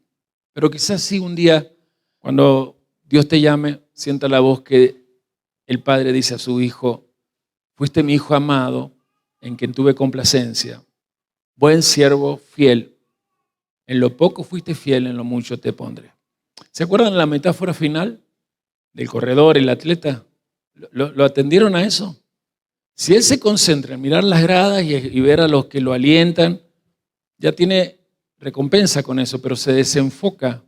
pero quizás sí un día, cuando Dios te llame, sienta la voz que el Padre dice a su Hijo: fuiste mi Hijo amado, en quien tuve complacencia. Buen siervo, fiel. En lo poco fuiste fiel, en lo mucho te pondré. ¿Se acuerdan de la metáfora final del corredor, el atleta? ¿Lo atendieron a eso? Si él se concentra en mirar las gradas y ver a los que lo alientan, ya tiene recompensa con eso, pero se desenfoca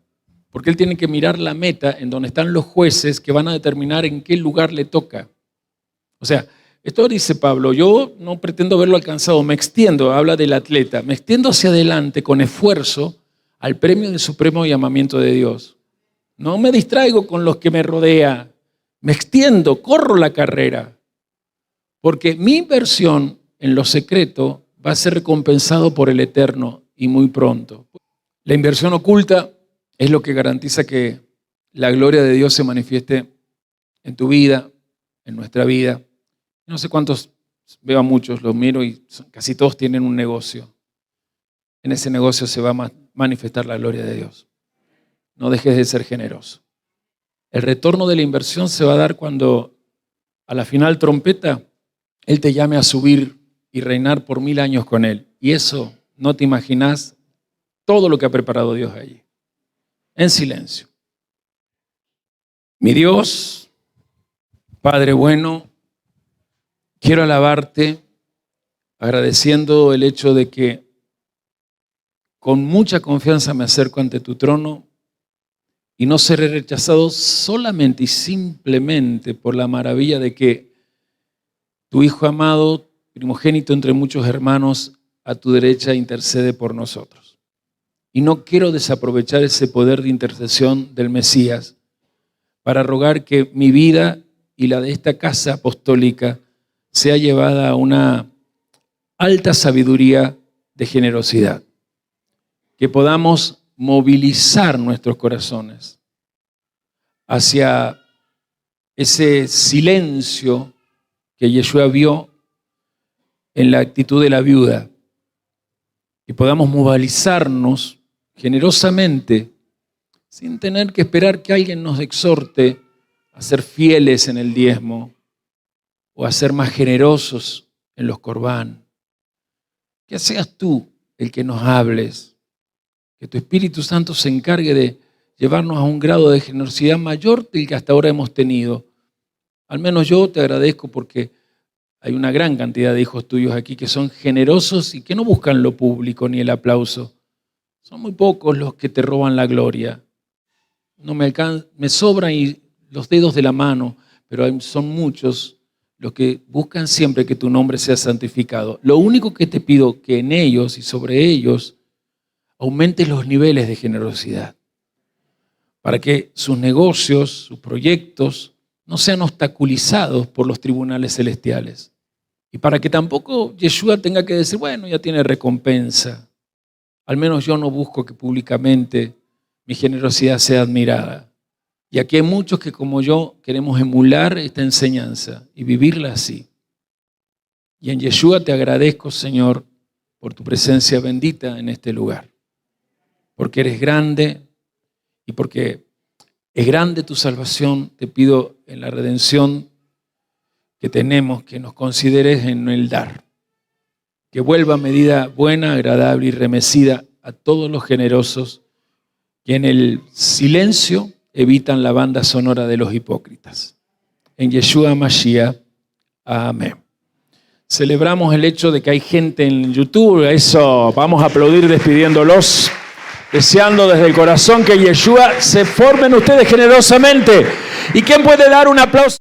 porque él tiene que mirar la meta en donde están los jueces que van a determinar en qué lugar le toca. O sea, Esto dice Pablo, yo no pretendo verlo alcanzado, me extiendo, habla del atleta, me extiendo hacia adelante con esfuerzo al premio del supremo llamamiento de Dios. No me distraigo con los que me rodean, me extiendo, corro la carrera, porque mi inversión en lo secreto va a ser recompensado por el eterno y muy pronto. La inversión oculta es lo que garantiza que la gloria de Dios se manifieste en tu vida, en nuestra vida. No sé cuántos, veo a muchos, los miro y casi todos tienen un negocio. En ese negocio se va a manifestar la gloria de Dios. No dejes de ser generoso. El retorno de la inversión se va a dar cuando a la final trompeta Él te llame a subir y reinar por 1000 años con Él. Y eso no te imaginas todo lo que ha preparado Dios allí. En silencio. Mi Dios, Padre bueno, quiero alabarte agradeciendo el hecho de que con mucha confianza me acerco ante tu trono y no seré rechazado solamente y simplemente por la maravilla de que tu Hijo amado, primogénito entre muchos hermanos, a tu derecha intercede por nosotros. Y no quiero desaprovechar ese poder de intercesión del Mesías para rogar que mi vida y la de esta casa apostólica sea llevada a una alta sabiduría de generosidad. Que podamos movilizar nuestros corazones hacia ese silencio que Yeshua vio en la actitud de la viuda. Y podamos movilizarnos generosamente sin tener que esperar que alguien nos exhorte a ser fieles en el diezmo o a ser más generosos en los corbán. Que seas tú el que nos hables, que tu Espíritu Santo se encargue de llevarnos a un grado de generosidad mayor del que hasta ahora hemos tenido. Al menos yo te agradezco porque hay una gran cantidad de hijos tuyos aquí que son generosos y que no buscan lo público ni el aplauso. Son muy pocos los que te roban la gloria. No me sobran los dedos de la mano, pero son muchos los que buscan siempre que tu nombre sea santificado. Lo único que te pido que en ellos y sobre ellos aumentes los niveles de generosidad para que sus negocios, sus proyectos no sean obstaculizados por los tribunales celestiales y para que tampoco Yeshua tenga que decir, bueno, ya tiene recompensa. Al menos yo no busco que públicamente mi generosidad sea admirada. Y aquí hay muchos que como yo queremos emular esta enseñanza y vivirla así. Y en Yeshua te agradezco, Señor, por tu presencia bendita en este lugar. Porque eres grande y porque es grande tu salvación, te pido en la redención que tenemos, que nos consideres en el dar. Que vuelva medida buena, agradable y remecida a todos los generosos que en el silencio evitan la banda sonora de los hipócritas. En Yeshua Mashiach, amén. Celebramos el hecho de que hay gente en YouTube, eso, vamos a aplaudir despidiéndolos, deseando desde el corazón que Yeshua se forme en ustedes generosamente. ¿Y quién puede dar un aplauso?